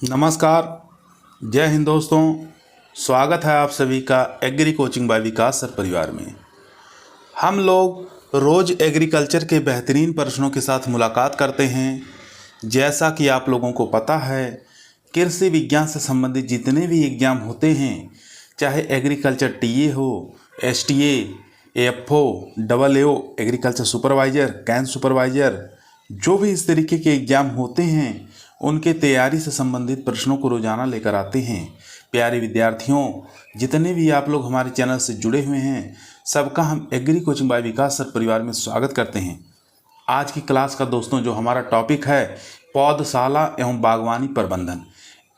नमस्कार। जय हिंद दोस्तों। स्वागत है आप सभी का एग्री कोचिंग बाय विकास सर परिवार में। हम लोग रोज़ एग्रीकल्चर के बेहतरीन प्रश्नों के साथ मुलाकात करते हैं। जैसा कि आप लोगों को पता है, कृषि विज्ञान से संबंधित जितने भी एग्ज़ाम होते हैं, चाहे एग्रीकल्चर टीए हो, एसटीए, एएफओ, डबल एओ, एग्रीकल्चर सुपरवाइज़र, कैंप सुपरवाइज़र, जो भी इस तरीके के एग्ज़ाम होते हैं उनके तैयारी से संबंधित प्रश्नों को रोज़ाना लेकर आते हैं। प्यारे विद्यार्थियों, जितने भी आप लोग हमारे चैनल से जुड़े हुए हैं, सबका हम एग्री कोचिंग बाय विकास सर परिवार में स्वागत करते हैं। आज की क्लास का दोस्तों जो हमारा टॉपिक है पौधशाला एवं बागवानी प्रबंधन,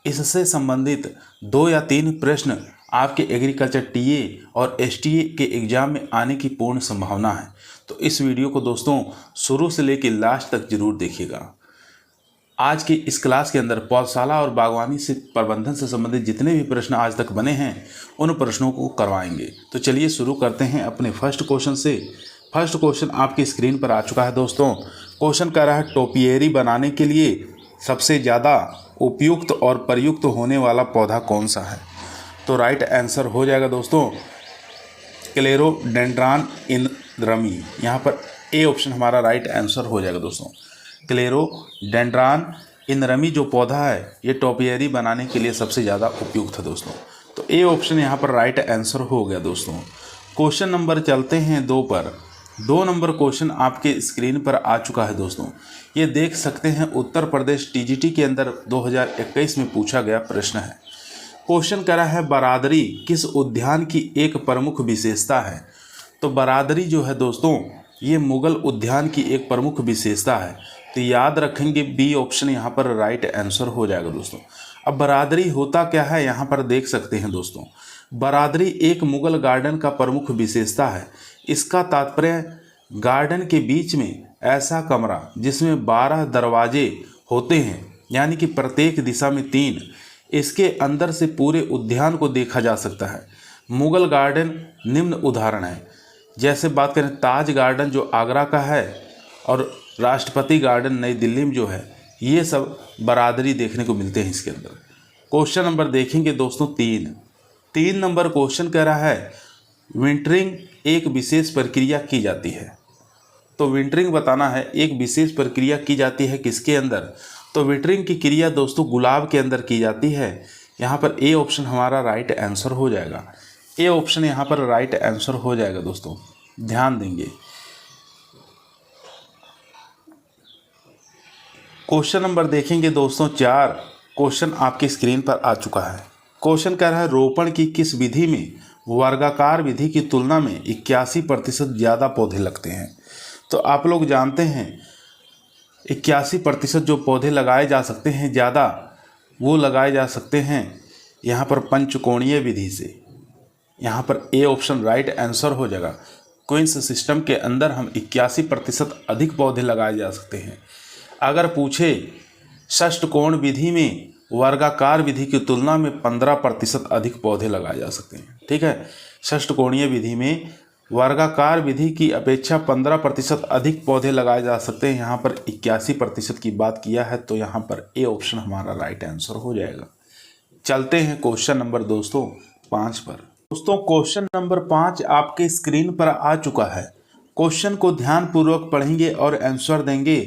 इससे संबंधित 2 या 3 प्रश्न आपके एग्रीकल्चर टीए और एसटीए के एग्ज़ाम में आने की पूर्ण संभावना है। तो इस वीडियो को दोस्तों शुरू से लेकर लास्ट तक जरूर देखिएगा। आज की इस क्लास के अंदर पौधशाला और बागवानी से प्रबंधन से संबंधित जितने भी प्रश्न आज तक बने हैं उन प्रश्नों को करवाएंगे। तो चलिए शुरू करते हैं अपने फर्स्ट क्वेश्चन से। फर्स्ट क्वेश्चन आपकी स्क्रीन पर आ चुका है दोस्तों। क्वेश्चन कह रहा है टोपिएरी बनाने के लिए सबसे ज़्यादा उपयुक्त और प्रयुक्त होने वाला पौधा कौन सा है? तो राइट आंसर हो जाएगा दोस्तों क्लेरोडेंड्रॉन इंद्रमी। यहाँ पर ए ऑप्शन हमारा राइट आंसर हो जाएगा दोस्तों। क्लेरोडेंड्रॉन इंद्रमी जो पौधा है ये टोपिएरी बनाने के लिए सबसे ज़्यादा उपयुक्त है दोस्तों। तो ए ऑप्शन यहाँ पर राइट आंसर हो गया दोस्तों। क्वेश्चन नंबर चलते हैं 2 पर। 2 नंबर क्वेश्चन आपके स्क्रीन पर आ चुका है दोस्तों। ये देख सकते हैं उत्तर प्रदेश टीजीटी के अंदर 2021 में पूछा गया प्रश्न है। क्वेश्चन कह रहा है बरादरी किस उद्यान की एक प्रमुख विशेषता है? तो बरादरी जो है दोस्तों ये मुगल उद्यान की एक प्रमुख विशेषता है। तो याद रखेंगे बी ऑप्शन यहाँ पर राइट आंसर हो जाएगा दोस्तों। अब बरादरी होता क्या है यहाँ पर देख सकते हैं दोस्तों। बरादरी एक मुगल गार्डन का प्रमुख विशेषता है। इसका तात्पर्य गार्डन के बीच में ऐसा कमरा जिसमें 12 दरवाजे होते हैं, यानी कि प्रत्येक दिशा में 3, इसके अंदर से पूरे उद्यान को देखा जा सकता है। मुगल गार्डन निम्न उदाहरण है। जैसे बात करें ताज गार्डन जो आगरा का है और राष्ट्रपति गार्डन नई दिल्ली में जो है, ये सब बरादरी देखने को मिलते हैं इसके अंदर। क्वेश्चन नंबर देखेंगे दोस्तों 3 नंबर क्वेश्चन कह रहा है विंटरिंग एक विशेष प्रक्रिया की जाती है। तो विंटरिंग बताना है, एक विशेष प्रक्रिया की जाती है किसके अंदर? तो विंटरिंग की क्रिया दोस्तों गुलाब के अंदर की जाती है। यहाँ पर ए ऑप्शन हमारा राइट आंसर हो जाएगा। ए ऑप्शन यहाँ पर राइट आंसर हो जाएगा दोस्तों, ध्यान देंगे। क्वेश्चन नंबर देखेंगे दोस्तों 4। क्वेश्चन आपकी स्क्रीन पर आ चुका है। क्वेश्चन कह रहा है रोपण की किस विधि में वर्गाकार विधि की तुलना में 81% ज़्यादा पौधे लगते हैं? तो आप लोग जानते हैं 81% जो पौधे लगाए जा सकते हैं ज़्यादा, वो लगाए जा सकते हैं यहाँ पर पंचकोणीय विधि से। यहाँ पर ए ऑप्शन राइट आंसर हो जाएगा। क्वींस सिस्टम के अंदर हम 81% अधिक पौधे लगाए जा सकते हैं। अगर पूछे षष्ठकोण विधि में वर्गाकार विधि की तुलना में 15% अधिक पौधे लगाए जा सकते हैं। ठीक है, षष्ठकोणीय विधि में वर्गाकार विधि की अपेक्षा 15% अधिक पौधे लगाए जा सकते हैं। यहाँ पर 81% की बात किया है, तो यहाँ पर ए ऑप्शन हमारा राइट आंसर हो जाएगा। चलते हैं क्वेश्चन नंबर दोस्तों 5 पर। दोस्तों क्वेश्चन नंबर 5 आपके स्क्रीन पर आ चुका है। क्वेश्चन को ध्यानपूर्वक पढ़ेंगे और आंसर देंगे।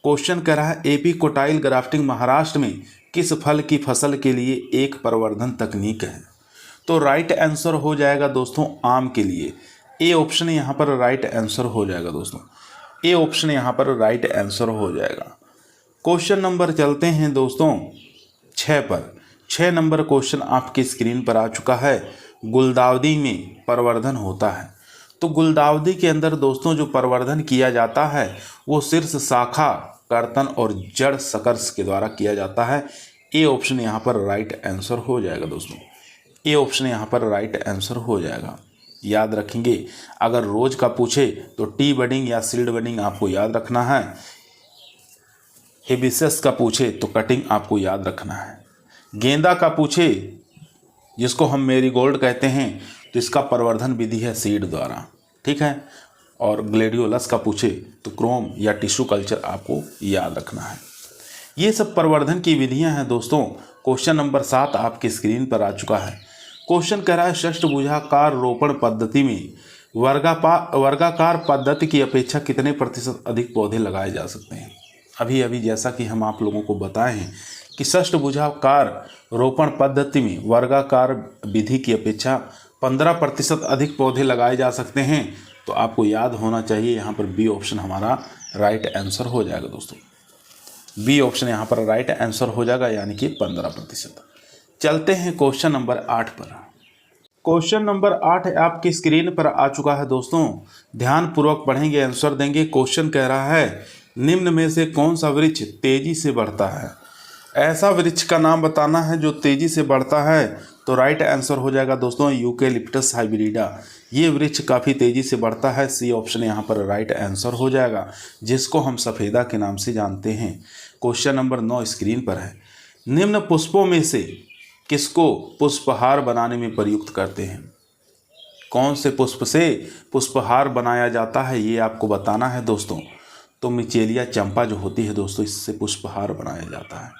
क्वेश्चन कह रहा है एपी कोटाइल ग्राफ्टिंग महाराष्ट्र में किस फल की फसल के लिए एक प्रवर्धन तकनीक है? तो राइट आंसर हो जाएगा दोस्तों आम के लिए। ए ऑप्शन यहाँ पर राइट आंसर हो जाएगा दोस्तों। ए ऑप्शन यहाँ पर राइट आंसर हो जाएगा। क्वेश्चन नंबर चलते हैं दोस्तों 6 पर। 6 नंबर क्वेश्चन आपकी स्क्रीन पर आ चुका है। गुलदाउदी में प्रवर्धन होता है। तो गुलदाउदी के अंदर दोस्तों जो प्रवर्धन किया जाता है वो शीर्ष शाखा, कर्तन और जड़ सकर्ष के द्वारा किया जाता है। ए ऑप्शन यहाँ पर राइट आंसर हो जाएगा दोस्तों। ए ऑप्शन यहाँ पर राइट आंसर हो जाएगा। याद रखेंगे, अगर रोज का पूछे तो टी बडिंग या सीड बडिंग आपको याद रखना है। हिबिस्कस का पूछे तो कटिंग आपको याद रखना है। गेंदा का पूछे जिसको हम मेरीगोल्ड कहते हैं तो इसका प्रवर्धन विधि है सीड द्वारा। ठीक है, और ग्लेडियोलस का पूछे तो क्रोम या टिश्यू कल्चर आपको याद रखना है। ये सब प्रवर्धन की विधियां हैं दोस्तों। क्वेश्चन नंबर 7 आपकी स्क्रीन पर आ चुका है। क्वेश्चन कह रहा है षष्ठभुजाकार रोपण पद्धति में वर्गाकार पद्धति की अपेक्षा कितने प्रतिशत अधिक पौधे लगाए जा सकते हैं। अभी जैसा कि हम आप लोगों को बताए हैं कि षष्ठभुजाकार रोपण पद्धति में वर्गाकार विधि की अपेक्षा 15% अधिक पौधे लगाए जा सकते हैं। तो आपको याद होना चाहिए यहाँ पर बी ऑप्शन हमारा राइट आंसर हो जाएगा दोस्तों। बी ऑप्शन यहाँ पर राइट आंसर हो जाएगा, यानी कि 15%। चलते हैं क्वेश्चन नंबर 8 पर। क्वेश्चन नंबर 8 आपकी स्क्रीन पर आ चुका है दोस्तों। ध्यानपूर्वक पढ़ेंगे, आंसर देंगे। क्वेश्चन कह रहा है निम्न में से कौन सा वृक्ष तेजी से बढ़ता है। ऐसा वृक्ष का नाम बताना है जो तेजी से बढ़ता है। तो राइट आंसर हो जाएगा दोस्तों यूकेलिप्टस हाइब्रिडा। ये वृक्ष काफ़ी तेजी से बढ़ता है। सी ऑप्शन यहाँ पर राइट आंसर हो जाएगा, जिसको हम सफ़ेदा के नाम से जानते हैं। क्वेश्चन नंबर 9 स्क्रीन पर है। निम्न पुष्पों में से किसको पुष्पहार बनाने में प्रयुक्त करते हैं। कौन से पुष्प से पुष्पहार बनाया जाता है, ये आपको बताना है दोस्तों। तो मिचेलिया चंपा जो होती है दोस्तों, इससे पुष्पहार बनाया जाता है।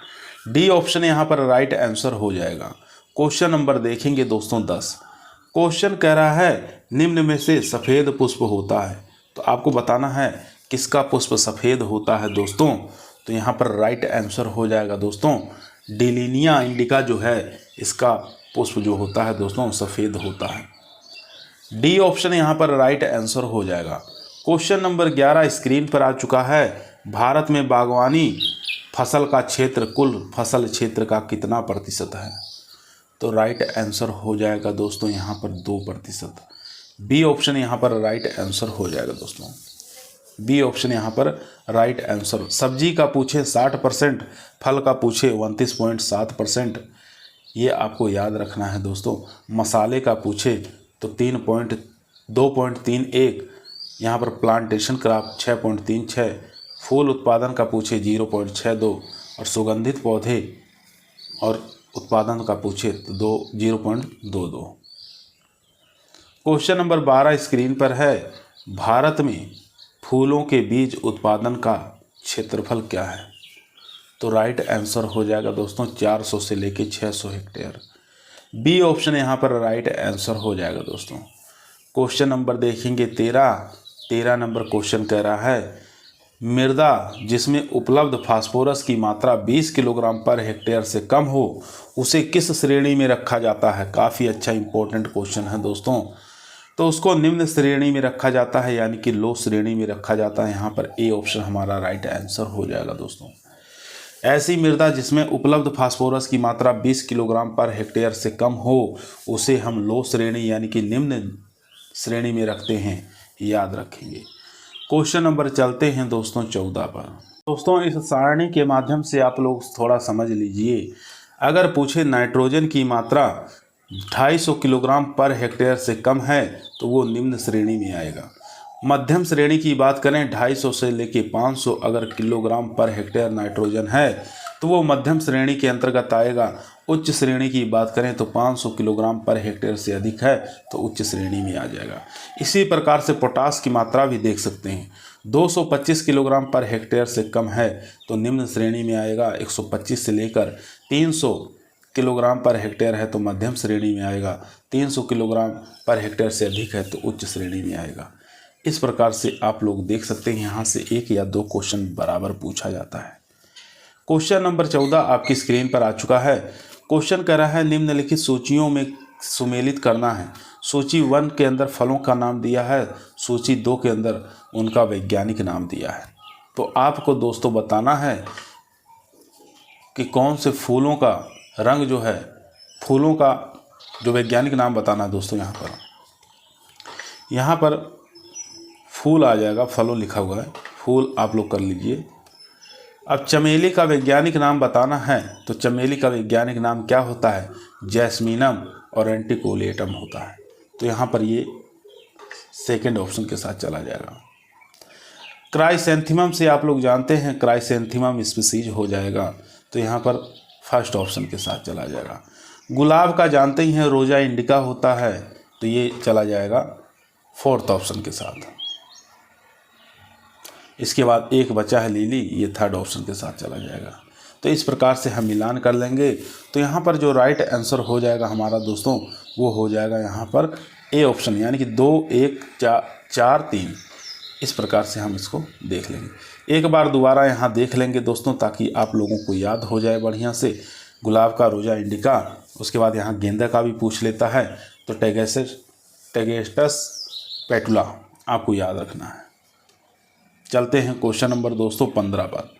डी ऑप्शन यहाँ पर राइट आंसर हो जाएगा। क्वेश्चन नंबर देखेंगे दोस्तों 10। क्वेश्चन कह रहा है निम्न में से सफ़ेद पुष्प होता है। तो आपको बताना है किसका पुष्प सफ़ेद होता है दोस्तों। तो यहाँ पर राइट आंसर हो जाएगा दोस्तों डेलिनिया इंडिका जो है, इसका पुष्प जो होता है दोस्तों सफ़ेद होता है। डी ऑप्शन यहाँ पर राइट आंसर हो जाएगा। क्वेश्चन नंबर 11 स्क्रीन पर आ चुका है। भारत में बागवानी फसल का क्षेत्र कुल फसल क्षेत्र का कितना प्रतिशत है। तो राइट आंसर हो जाएगा दोस्तों यहाँ पर 2%। बी ऑप्शन यहाँ पर राइट आंसर हो जाएगा दोस्तों। बी ऑप्शन यहाँ पर राइट आंसर। सब्जी का पूछे 60%, फल का पूछे 29.7%। ये आपको याद रखना है दोस्तों। मसाले का पूछे तो 2.31, यहाँ पर प्लांटेशन क्रॉप 6.36, फूल उत्पादन का पूछे 0.62 और सुगंधित पौधे और उत्पादन का पूछे तो 0.22। क्वेश्चन नंबर 12 स्क्रीन पर है। भारत में फूलों के बीज उत्पादन का क्षेत्रफल क्या है। तो राइट आंसर हो जाएगा दोस्तों 400 से लेके 600 हेक्टेयर। बी ऑप्शन यहाँ पर राइट आंसर हो जाएगा दोस्तों। क्वेश्चन नंबर देखेंगे 13 नंबर क्वेश्चन कह रहा है मृदा जिसमें उपलब्ध फास्फोरस की मात्रा 20 किलोग्राम पर हेक्टेयर से कम हो उसे किस श्रेणी में रखा जाता है। काफ़ी अच्छा इंपॉर्टेंट क्वेश्चन है दोस्तों। तो उसको निम्न श्रेणी में रखा जाता है, यानी कि लो श्रेणी में रखा जाता है। यहाँ पर ए ऑप्शन हमारा राइट आंसर हो जाएगा दोस्तों। ऐसी मृदा जिसमें उपलब्ध फास्फोरस की मात्रा 20 किलोग्राम पर हेक्टेयर से कम हो उसे हम लो श्रेणी यानी कि निम्न श्रेणी में रखते हैं, याद रखेंगे। क्वेश्चन नंबर चलते हैं दोस्तों 14 पर। दोस्तों इस सारणी के माध्यम से आप लोग थोड़ा समझ लीजिए। अगर पूछे नाइट्रोजन की मात्रा 250 किलोग्राम पर हेक्टेयर से कम है तो वो निम्न श्रेणी में आएगा। मध्यम श्रेणी की बात करें 250 से लेके 500 अगर किलोग्राम पर हेक्टेयर नाइट्रोजन है तो वो मध्यम श्रेणी के अंतर्गत आएगा। उच्च श्रेणी की बात करें तो 500 किलोग्राम पर हेक्टेयर से अधिक है तो उच्च श्रेणी में आ जाएगा। इसी प्रकार से पोटास की मात्रा भी देख सकते हैं। 225 किलोग्राम पर हेक्टेयर से कम है तो निम्न श्रेणी में आएगा। 125 से लेकर 300 किलोग्राम पर हेक्टेयर है तो मध्यम श्रेणी में आएगा। 300 किलोग्राम पर हेक्टेयर से अधिक है तो उच्च श्रेणी में आएगा। इस प्रकार से आप लोग देख सकते हैं यहाँ से 1 या 2 क्वेश्चन बराबर पूछा जाता है। क्वेश्चन नंबर 14 आपकी स्क्रीन पर आ चुका है। क्वेश्चन कह रहा है निम्नलिखित सूचियों में सुमेलित करना है। सूची 1 के अंदर फलों का नाम दिया है, सूची 2 के अंदर उनका वैज्ञानिक नाम दिया है। तो आपको दोस्तों बताना है कि कौन से फूलों का रंग जो है, फूलों का जो वैज्ञानिक नाम बताना है दोस्तों। यहाँ पर फूल आ जाएगा, फलों लिखा हुआ है, फूल आप लोग कर लीजिए। अब चमेली का वैज्ञानिक नाम बताना है तो चमेली का वैज्ञानिक नाम क्या होता है, जैस्मीनम और एंटिकोलेटम होता है। तो यहाँ पर ये सेकंड ऑप्शन के साथ चला जाएगा। क्राइसेंथेमम से आप लोग जानते हैं क्राइसेंथेमम स्पीसीज हो जाएगा, तो यहाँ पर फर्स्ट ऑप्शन के साथ चला जाएगा। गुलाब का जानते ही हैं रोजा इंडिका होता है, तो ये चला जाएगा फोर्थ ऑप्शन के साथ। इसके बाद एक बचा है लिली, ये थर्ड ऑप्शन के साथ चला जाएगा। तो इस प्रकार से हम मिलान कर लेंगे। तो यहाँ पर जो राइट आंसर हो जाएगा हमारा दोस्तों वो हो जाएगा यहाँ पर ए ऑप्शन, यानी कि 2 1 4 3। इस प्रकार से हम इसको देख लेंगे। एक बार दोबारा यहाँ देख लेंगे दोस्तों ताकि आप लोगों को याद हो जाए बढ़िया से। गुलाब का, रोजा इंडिका, उसके बाद यहाँ गेंदा का भी पूछ लेता है। तो टेगेस्टस पेटुला आपको याद रखना है। चलते हैं क्वेश्चन नंबर दोस्तों 15 पर।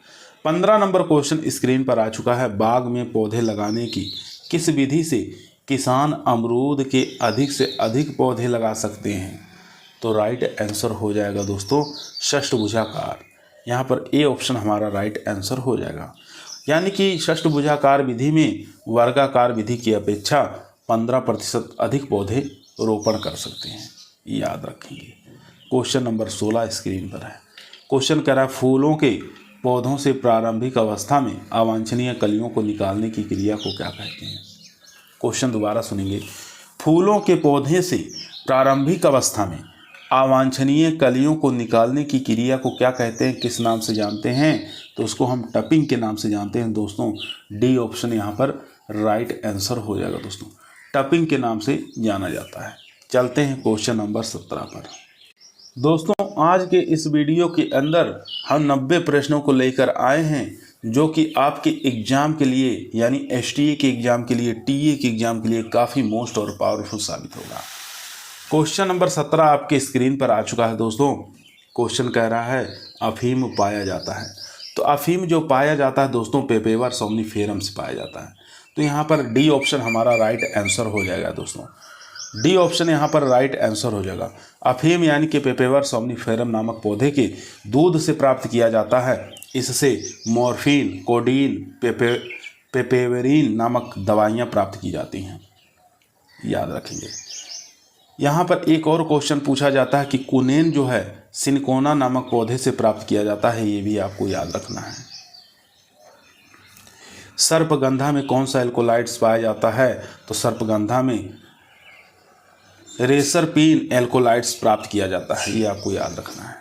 15 नंबर क्वेश्चन स्क्रीन पर आ चुका है। बाग में पौधे लगाने की किस विधि से किसान अमरूद के अधिक से अधिक पौधे लगा सकते हैं? तो राइट आंसर हो जाएगा दोस्तों षष्ठभुजाकार। यहाँ पर ए ऑप्शन हमारा राइट आंसर हो जाएगा। यानी कि षष्ठभुजाकार विधि में वर्गाकार विधि की अपेक्षा 15% अधिक पौधे रोपण कर सकते हैं, याद रखेंगे। क्वेश्चन नंबर 16 स्क्रीन पर है। क्वेश्चन कह रहा है फूलों के पौधों से प्रारंभिक अवस्था में अवांछनीय कलियों को निकालने की क्रिया को क्या कहते हैं? क्वेश्चन दोबारा सुनेंगे। फूलों के पौधे से प्रारंभिक अवस्था में अवांछनीय कलियों को निकालने की क्रिया को क्या कहते हैं, किस नाम से जानते हैं? तो उसको हम टपिंग के नाम से जानते हैं दोस्तों। डी ऑप्शन यहाँ पर राइट आंसर हो जाएगा दोस्तों। टपिंग के नाम से जाना जाता है। चलते हैं क्वेश्चन नंबर 17 पर। दोस्तों आज के इस वीडियो के अंदर हम 90 प्रश्नों को लेकर आए हैं जो कि आपके एग्ज़ाम के लिए यानी एसटीए के एग्ज़ाम के लिए, टीए के एग्ज़ाम के लिए काफ़ी मोस्ट और पावरफुल साबित होगा। क्वेश्चन नंबर 17 आपके स्क्रीन पर आ चुका है दोस्तों। क्वेश्चन कह रहा है अफीम पाया जाता है। तो अफीम जो पाया जाता है दोस्तों पेपेवर सोम्निफेरम से पाया जाता है। तो यहाँ पर डी ऑप्शन हमारा राइट आंसर हो जाएगा दोस्तों। डी ऑप्शन यहाँ पर राइट आंसर हो जाएगा। अफीम यानी कि पेपेवर सोम्निफेरम नामक पौधे के दूध से प्राप्त किया जाता है। इससे मॉर्फिन, कोडीन, पेपेवरिन नामक दवाइयाँ प्राप्त की जाती हैं, याद रखेंगे। यहाँ पर एक और क्वेश्चन पूछा जाता है कि कुनेन जो है सिनकोना नामक पौधे से प्राप्त किया जाता है, ये भी आपको याद रखना है। सर्पगंधा में कौन सा एल्कोलाइड्स पाया जाता है? तो सर्पगंधा में रेसरपीन एल्कोलाइड्स प्राप्त किया जाता है, ये आपको याद रखना है।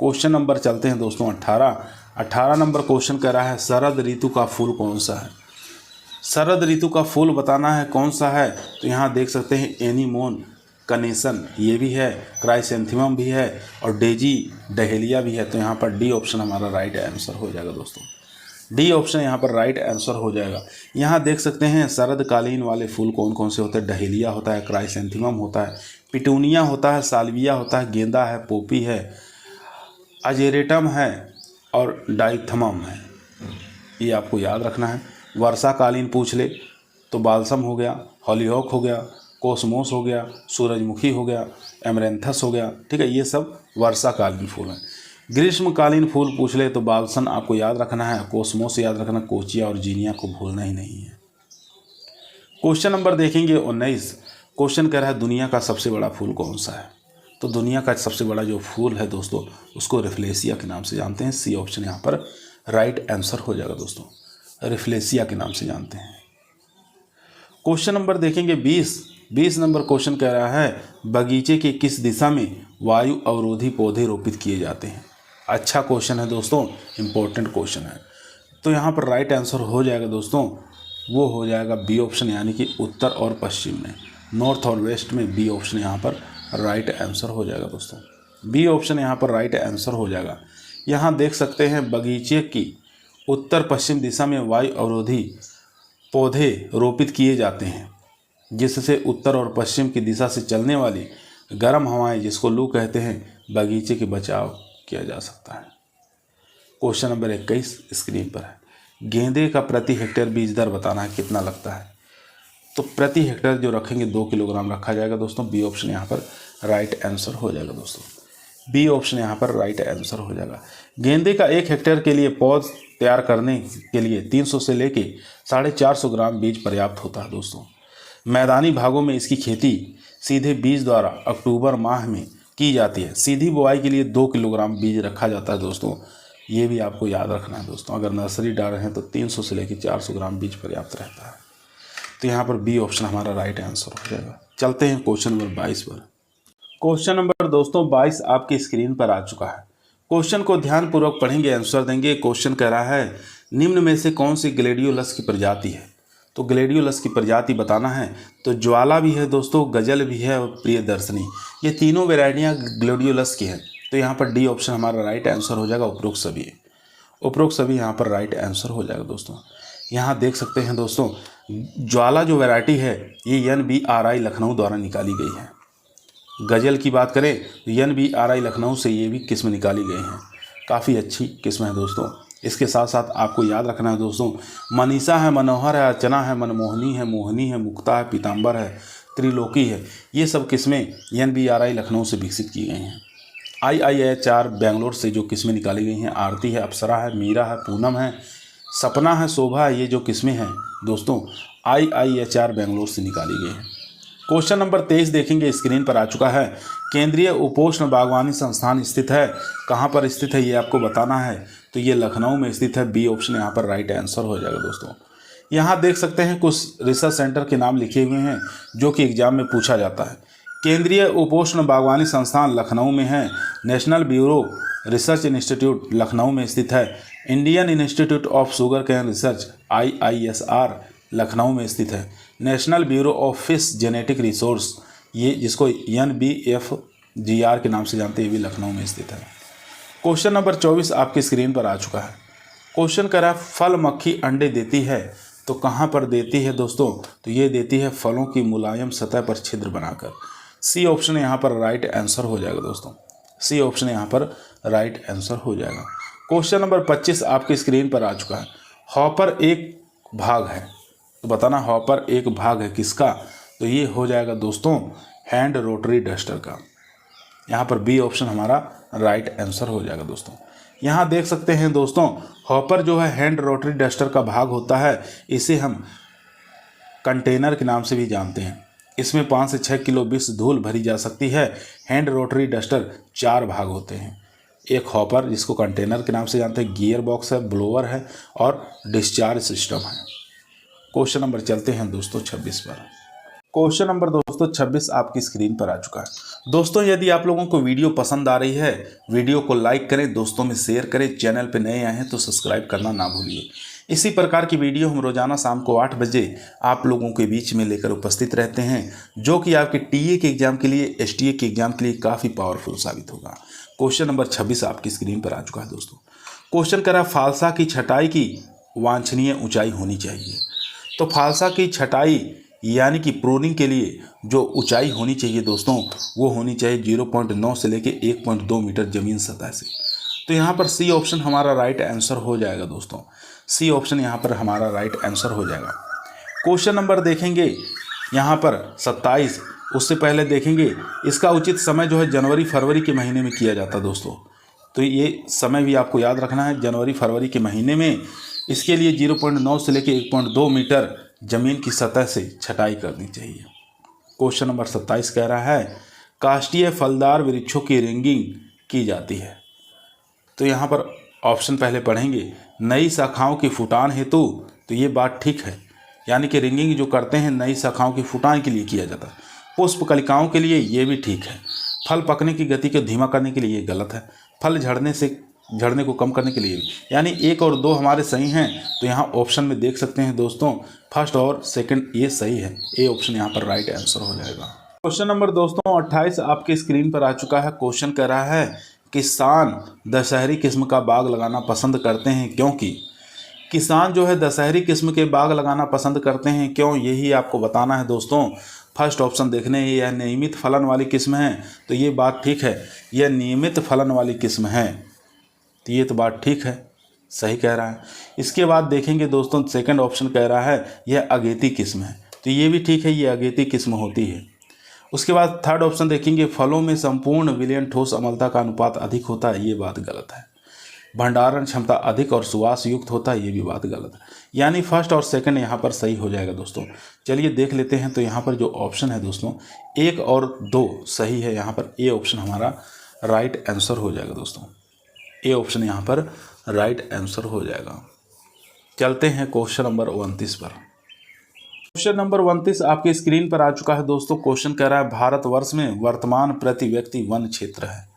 क्वेश्चन नंबर चलते हैं दोस्तों 18 नंबर क्वेश्चन कह रहा है शरद ऋतु का फूल कौन सा है? शरद ऋतु का फूल बताना है कौन सा है। तो यहाँ देख सकते हैं एनीमोन, कनेसन ये भी है, क्राइसेंथेमम भी है और डेजी डहेलिया भी है। तो यहाँ पर डी ऑप्शन हमारा राइट आंसर हो जाएगा दोस्तों। डी ऑप्शन यहाँ पर राइट आंसर हो जाएगा। यहाँ देख सकते हैं शरदकालीन वाले फूल कौन कौन से होते हैं। डहेलिया होता है, क्राइसेंथेमम होता है, पिटूनिया होता है, साल्विया होता है, गेंदा है, पोपी है, अजेरेटम है और डाइथमम है, ये आपको याद रखना है। वर्षाकालीन पूछ ले तो बाल्सम हो गया, हॉलीहॉक हो गया, कोसमोस हो गया, सूरजमुखी हो गया, एमरेंथस हो गया, ठीक है, ये सब वर्षाकालीन फूल हैं। ग्रीष्मकालीन फूल पूछ ले तो बाल्सन आपको याद रखना है, कोसमोस याद रखना, कोचिया और जीनिया को भूलना ही नहीं है। क्वेश्चन नंबर देखेंगे 19। क्वेश्चन कह रहा है दुनिया का सबसे बड़ा फूल कौन सा है? तो दुनिया का सबसे बड़ा जो फूल है दोस्तों उसको रिफ्लेसिया के नाम से जानते हैं। सी ऑप्शन यहाँ पर राइट आंसर हो जाएगा दोस्तों, रिफ्लेसिया के नाम से जानते हैं। क्वेश्चन नंबर देखेंगे 20 नंबर क्वेश्चन कह रहा है बगीचे के किस दिशा में वायु अवरोधी पौधे रोपित किए जाते हैं? अच्छा क्वेश्चन है दोस्तों, इम्पोर्टेंट क्वेश्चन है। तो यहाँ पर राइट आंसर हो जाएगा दोस्तों, वो हो जाएगा बी ऑप्शन, यानी कि उत्तर और पश्चिम में, नॉर्थ और वेस्ट में। बी ऑप्शन यहाँ पर राइट आंसर हो जाएगा दोस्तों। बी ऑप्शन यहाँ पर राइट आंसर हो जाएगा। यहाँ देख सकते हैं बगीचे की उत्तर पश्चिम दिशा में वायु अवरोधी पौधे रोपित किए जाते हैं, जिससे उत्तर और पश्चिम की दिशा से चलने वाली गर्म हवाएं, जिसको लू कहते हैं, बगीचे के बचाव किया जा सकता है। क्वेश्चन नंबर 21 स्क्रीन पर है। गेंदे का प्रति हेक्टेयर बीज दर बताना है कितना लगता है? तो प्रति हेक्टेयर जो रखेंगे 2 किलोग्राम रखा जाएगा दोस्तों। बी ऑप्शन यहाँ पर राइट आंसर हो जाएगा दोस्तों। बी ऑप्शन यहाँ पर राइट आंसर हो जाएगा। गेंदे का 1 हेक्टेयर के लिए पौध तैयार करने के लिए 300 से लेके 450 ग्राम बीज पर्याप्त होता है दोस्तों। मैदानी भागों में इसकी खेती सीधे बीज द्वारा अक्टूबर माह में की जाती है। सीधी बुआई के लिए 2 किलोग्राम बीज रखा जाता है दोस्तों, ये भी आपको याद रखना है दोस्तों। अगर नर्सरी डाल रहे हैं तो 300 से लेकर 400 ग्राम बीज पर्याप्त रहता है। तो यहाँ पर बी ऑप्शन हमारा राइट आंसर हो जाएगा। चलते हैं क्वेश्चन नंबर 22 पर। क्वेश्चन नंबर दोस्तों 22 आपकी स्क्रीन पर आ चुका है। क्वेश्चन को ध्यानपूर्वक पढ़ेंगे, आंसर देंगे। क्वेश्चन कह रहा है निम्न में से कौन सी ग्लेडियोलस की प्रजाति है? तो ग्लेडियोलस की प्रजाति बताना है तो ज्वाला भी है दोस्तों, गजल भी है और प्रियदर्शनी, ये तीनों वेराइटियाँ ग्लेडियोलस की हैं। तो यहाँ पर डी ऑप्शन हमारा राइट आंसर हो जाएगा, उपरोक्त सभी यहाँ पर राइट आंसर हो जाएगा दोस्तों। यहाँ देख सकते हैं दोस्तों, ज्वाला जो वैरायटी है ये NBRI लखनऊ द्वारा निकाली गई है। गज़ल की बात करें तो NBRI लखनऊ से ये भी किस्म निकाली गई हैं, काफ़ी अच्छी किस्म है दोस्तों। इसके साथ साथ आपको याद रखना है दोस्तों, मनीषा है, मनोहर है, अर्चना है, मनमोहनी है, मोहनी है, मुक्ता है, पीताम्बर है, त्रिलोकी है, ये सब किस्में NBRI लखनऊ से विकसित की गई हैं। IIHR बेंगलोर से जो किस्में निकाली गई हैं, आरती है, अप्सरा है, मीरा है, पूनम है, सपना है, शोभा है, ये जो किस्में हैं दोस्तों IIHR बेंगलोर से निकाली गई हैं। क्वेश्चन नंबर 23 देखेंगे, स्क्रीन पर आ चुका है। केंद्रीय उपोष्ण बागवानी संस्थान स्थित है, कहाँ पर स्थित है ये आपको बताना है। तो ये लखनऊ में स्थित है, बी ऑप्शन यहाँ पर राइट आंसर हो जाएगा दोस्तों। यहाँ देख सकते हैं कुछ रिसर्च सेंटर के नाम लिखे हुए हैं जो कि एग्जाम में पूछा जाता है। केंद्रीय उपोष्ण बागवानी संस्थान लखनऊ में है। National bureau research institute Lucknow में स्थित है। Indian institute of sugarcane research IISR Lucknow में स्थित है। National bureau of fish genetic resource, ये जिसको NBFGR के नाम से जानते हैं, ये भी लखनऊ में स्थित है। क्वेश्चन नंबर 24 आपकी स्क्रीन पर आ चुका है। क्वेश्चन कह रहा है फल मक्खी अंडे देती है, तो कहाँ पर देती है दोस्तों? तो ये देती है फलों की मुलायम सतह पर छिद्र बनाकर। सी ऑप्शन यहाँ पर राइट आंसर हो जाएगा दोस्तों, सी ऑप्शन यहाँ पर राइट आंसर हो जाएगा। क्वेश्चन नंबर 25 आपकी स्क्रीन पर आ चुका है। हॉपर एक भाग है, तो बताना हॉपर एक भाग है किसका? तो ये हो जाएगा दोस्तों हैंड रोटरी डस्टर का। यहाँ पर बी ऑप्शन हमारा राइट आंसर हो जाएगा दोस्तों। यहाँ देख सकते हैं दोस्तों, हॉपर जो है हैंड रोटरी डस्टर का भाग होता है। इसे हम कंटेनर के नाम से भी जानते हैं। इसमें 5 से 6 किलो विष धूल भरी जा सकती है। हैंड रोटरी डस्टर 4 भाग होते हैं। एक हॉपर जिसको कंटेनर के नाम से जानते हैं, गियर बॉक्स है, ब्लोअर है और डिस्चार्ज सिस्टम है। क्वेश्चन नंबर चलते हैं दोस्तों 26 पर। क्वेश्चन नंबर दोस्तों 26 आपकी स्क्रीन पर आ चुका है। दोस्तों यदि आप लोगों को वीडियो पसंद आ रही है, वीडियो को लाइक करें, दोस्तों में शेयर करें, चैनल पर नए आए हैं तो सब्सक्राइब करना ना भूलिए। इसी प्रकार की वीडियो हम रोजाना शाम को 8 बजे आप लोगों के बीच में लेकर उपस्थित रहते हैं, जो कि आपके टीए के एग्जाम के लिए, STA के एग्जाम के लिए काफ़ी पावरफुल साबित होगा। क्वेश्चन नंबर 26 आपकी स्क्रीन पर आ चुका है दोस्तों। क्वेश्चन करा फालसा की छटाई की वांछनीय ऊंचाई होनी चाहिए। तो फालसा की छटाई यानी कि प्रूनिंग के लिए जो ऊंचाई होनी चाहिए दोस्तों, वो होनी चाहिए 0.9 से लेके 1.2 मीटर जमीन सतह से। तो यहाँ पर सी ऑप्शन हमारा राइट आंसर हो जाएगा दोस्तों, सी ऑप्शन यहाँ पर हमारा राइट आंसर हो जाएगा। क्वेश्चन नंबर देखेंगे यहाँ पर 27। उससे पहले देखेंगे इसका उचित समय जो है जनवरी फरवरी के महीने में किया जाता है दोस्तों। तो ये समय भी आपको याद रखना है, जनवरी फरवरी के महीने में इसके लिए 0.9 से लेके 1.2 मीटर जमीन की सतह से छटाई करनी चाहिए। क्वेश्चन नंबर 27 कह रहा है काष्ठीय फलदार वृक्षों की रिंगिंग की जाती है। तो यहाँ पर ऑप्शन पहले पढ़ेंगे, नई शाखाओं की फुटान हेतु, तो ये बात ठीक है, यानी कि रिंगिंग जो करते हैं नई शाखाओं की फुटान के लिए किया जाता है। पुष्प कलिकाओं के लिए ये भी ठीक है। फल पकने की गति को धीमा करने के लिए ये गलत है। फल झड़ने को कम करने के लिए भी, यानी 1 और 2 हमारे सही हैं। तो यहाँ ऑप्शन में देख सकते हैं दोस्तों, फर्स्ट और सेकंड ये सही है, ए ऑप्शन यहाँ पर राइट आंसर हो जाएगा। क्वेश्चन नंबर दोस्तों 28 आपके स्क्रीन पर आ चुका है। क्वेश्चन कह रहा है किसान दशहरी किस्म का बाग लगाना पसंद करते हैं क्योंकि, किसान जो है दशहरी किस्म के बाग लगाना पसंद करते हैं क्यों, यही आपको बताना है दोस्तों। फर्स्ट ऑप्शन देखने, यह नियमित फलन वाली किस्म है, तो ये बात ठीक है, यह नियमित फलन वाली किस्म है, तो ये तो बात ठीक है, सही कह रहा है। इसके बाद देखेंगे दोस्तों सेकंड ऑप्शन कह रहा है यह अगेती किस्म है, तो ये भी ठीक है, ये अगेती किस्म होती है। उसके बाद थर्ड ऑप्शन देखेंगे फलों में संपूर्ण विलयन ठोस अम्लता का अनुपात अधिक होता है, ये बात गलत है। भंडारण क्षमता अधिक और सुवास युक्त होता है, ये भी बात गलत है। यानी फर्स्ट और सेकंड यहाँ पर सही हो जाएगा दोस्तों। चलिए देख लेते हैं। तो यहाँ पर जो ऑप्शन है दोस्तों 1 और 2 सही है, यहाँ पर ए ऑप्शन हमारा राइट आंसर हो जाएगा दोस्तों, ए ऑप्शन यहाँ पर राइट आंसर हो जाएगा। चलते हैं क्वेश्चन नंबर 29 पर। क्वेश्चन नंबर 29 आपकी स्क्रीन पर आ चुका है दोस्तों। क्वेश्चन कह रहा है भारतवर्ष में वर्तमान प्रति व्यक्ति वन क्षेत्र है,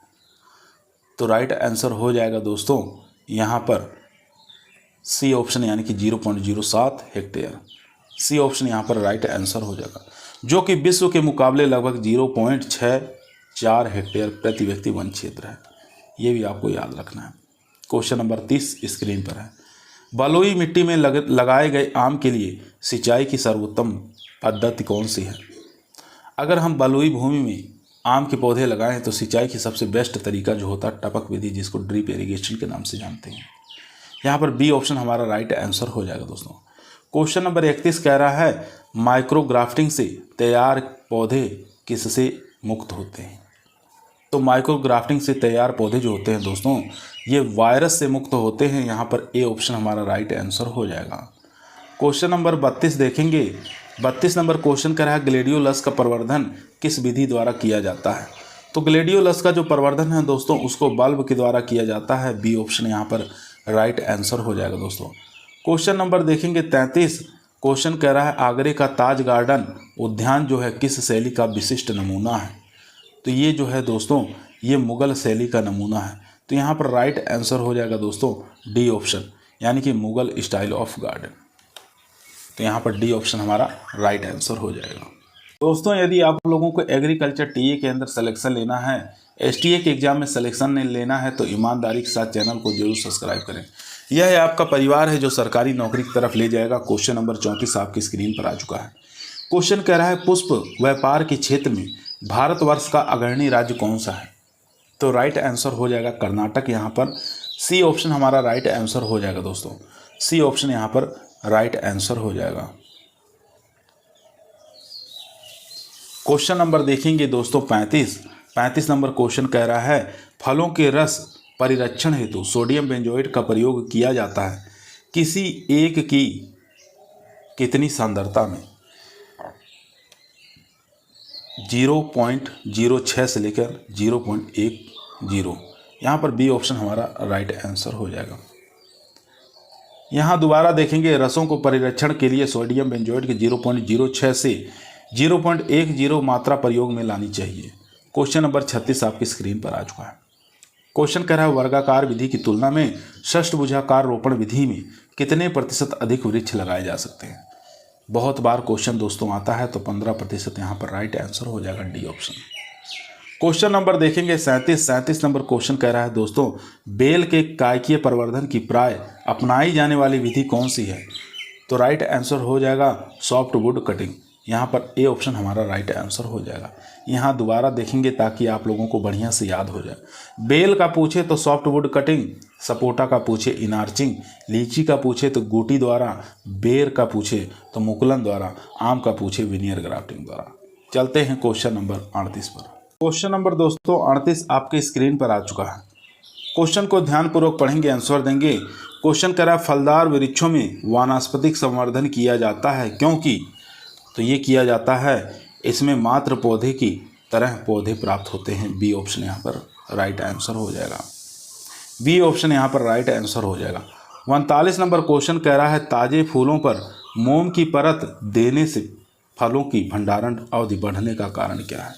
तो राइट आंसर हो जाएगा दोस्तों यहाँ पर सी ऑप्शन यानी कि 0.07 हेक्टेयर। सी ऑप्शन यहाँ पर राइट आंसर हो जाएगा, जो कि विश्व के मुकाबले लगभग 0.64 हेक्टेयर प्रति व्यक्ति वन क्षेत्र है। ये भी आपको याद रखना है। क्वेश्चन नंबर 30 स्क्रीन पर है। बलुई मिट्टी में लगाए गए आम के लिए सिंचाई की सर्वोत्तम पद्धति कौन सी है? अगर हम बलुई भूमि में आम के पौधे लगाएं तो सिंचाई की सबसे बेस्ट तरीका जो होता है टपक विधि, जिसको ड्रिप इरिगेशन के नाम से जानते हैं। यहाँ पर बी ऑप्शन हमारा राइट आंसर हो जाएगा दोस्तों। क्वेश्चन नंबर 31 कह रहा है माइक्रोग्राफ्टिंग से तैयार पौधे किससे मुक्त होते हैं? तो माइक्रोग्राफ्टिंग से तैयार पौधे जो होते हैं दोस्तों, ये वायरस से मुक्त होते हैं। यहाँ पर ए ऑप्शन हमारा राइट आंसर हो जाएगा। क्वेश्चन नंबर 32 देखेंगे। 32 नंबर क्वेश्चन कह रहा है ग्लेडियोलस का प्रवर्धन किस विधि द्वारा किया जाता है? तो ग्लेडियोलस का जो प्रवर्धन है दोस्तों, उसको बल्ब के द्वारा किया जाता है। बी ऑप्शन यहाँ पर राइट आंसर हो जाएगा दोस्तों। क्वेश्चन नंबर देखेंगे 33। क्वेश्चन कह रहा है आगरे का ताज गार्डन उद्यान जो है किस शैली का विशिष्ट नमूना है? तो ये जो है दोस्तों, ये मुगल शैली का नमूना है। तो यहाँ पर राइट आंसर हो जाएगा दोस्तों डी ऑप्शन, यानी कि मुगल स्टाइल ऑफ गार्डन। तो यहाँ पर डी ऑप्शन हमारा राइट आंसर हो जाएगा। दोस्तों, यदि आप लोगों को एग्रीकल्चर टीए के अंदर सिलेक्शन लेना है, एसटीए के एग्जाम में सिलेक्शन लेना है, तो ईमानदारी के साथ चैनल को जरूर सब्सक्राइब करें। यह है आपका परिवार है जो सरकारी नौकरी की तरफ ले जाएगा। क्वेश्चन नंबर 34 आपकी स्क्रीन पर आ चुका है। क्वेश्चन कह रहा है पुष्प व्यापार के क्षेत्र में भारतवर्ष का अग्रणी राज्य कौन सा है? तो राइट आंसर हो जाएगा कर्नाटक। यहाँ पर सी ऑप्शन हमारा राइट आंसर हो जाएगा दोस्तों। सी ऑप्शन यहाँ पर राइट आंसर हो जाएगा। क्वेश्चन नंबर देखेंगे दोस्तों 35 नंबर क्वेश्चन कह रहा है फलों के रस परिरक्षण हेतु सोडियम बेंजोएट का प्रयोग किया जाता है किसी एक की कितनी सांद्रता में? 0.06 से लेकर 0.10। यहाँ पर बी ऑप्शन हमारा राइट आंसर हो जाएगा। यहाँ दोबारा देखेंगे रसों को परिरक्षण के लिए सोडियम बेंजोएट के 0.06 से 0.10 मात्रा प्रयोग में लानी चाहिए। क्वेश्चन नंबर 36 आपकी स्क्रीन पर आ चुका है। क्वेश्चन कह रहा है वर्गाकार विधि की तुलना में षष्ठभुजाकार रोपण विधि में कितने प्रतिशत अधिक वृक्ष लगाए जा सकते हैं? बहुत बार क्वेश्चन दोस्तों आता है, तो 15% यहाँ पर राइट आंसर हो जाएगा डी ऑप्शन। क्वेश्चन नंबर देखेंगे 37 नंबर क्वेश्चन कह रहा है दोस्तों बेल के कायकीय प्रवर्धन की प्राय अपनाई जाने वाली विधि कौन सी है? तो राइट आंसर हो जाएगा सॉफ्ट वुड कटिंग। यहाँ पर ए ऑप्शन हमारा राइट आंसर हो जाएगा। यहाँ दोबारा देखेंगे ताकि आप लोगों को बढ़िया से याद हो जाए। बेल का पूछे तो सॉफ्ट वुड कटिंग, सपोटा का पूछे इनार्चिंग, लीची का पूछे तो गूटी द्वारा, बेर का पूछे तो मुकुलन द्वारा, आम का पूछे विनियर ग्राफ्टिंग द्वारा। चलते हैं क्वेश्चन नंबर 38 पर। क्वेश्चन नंबर दोस्तों 38 आपके स्क्रीन पर आ चुका है। क्वेश्चन को ध्यानपूर्वक पढ़ेंगे, आंसर देंगे। क्वेश्चन कह रहा है फलदार वृक्षों में वानस्पतिक संवर्धन किया जाता है क्योंकि? तो ये किया जाता है इसमें मात्र पौधे की तरह पौधे प्राप्त होते हैं। बी ऑप्शन यहाँ पर राइट आंसर हो जाएगा। बी ऑप्शन यहाँ पर राइट आंसर हो जाएगा। 39 नंबर क्वेश्चन कह रहा है ताजे फूलों पर मोम की परत देने से फलों की भंडारण अवधि बढ़ने का कारण क्या है?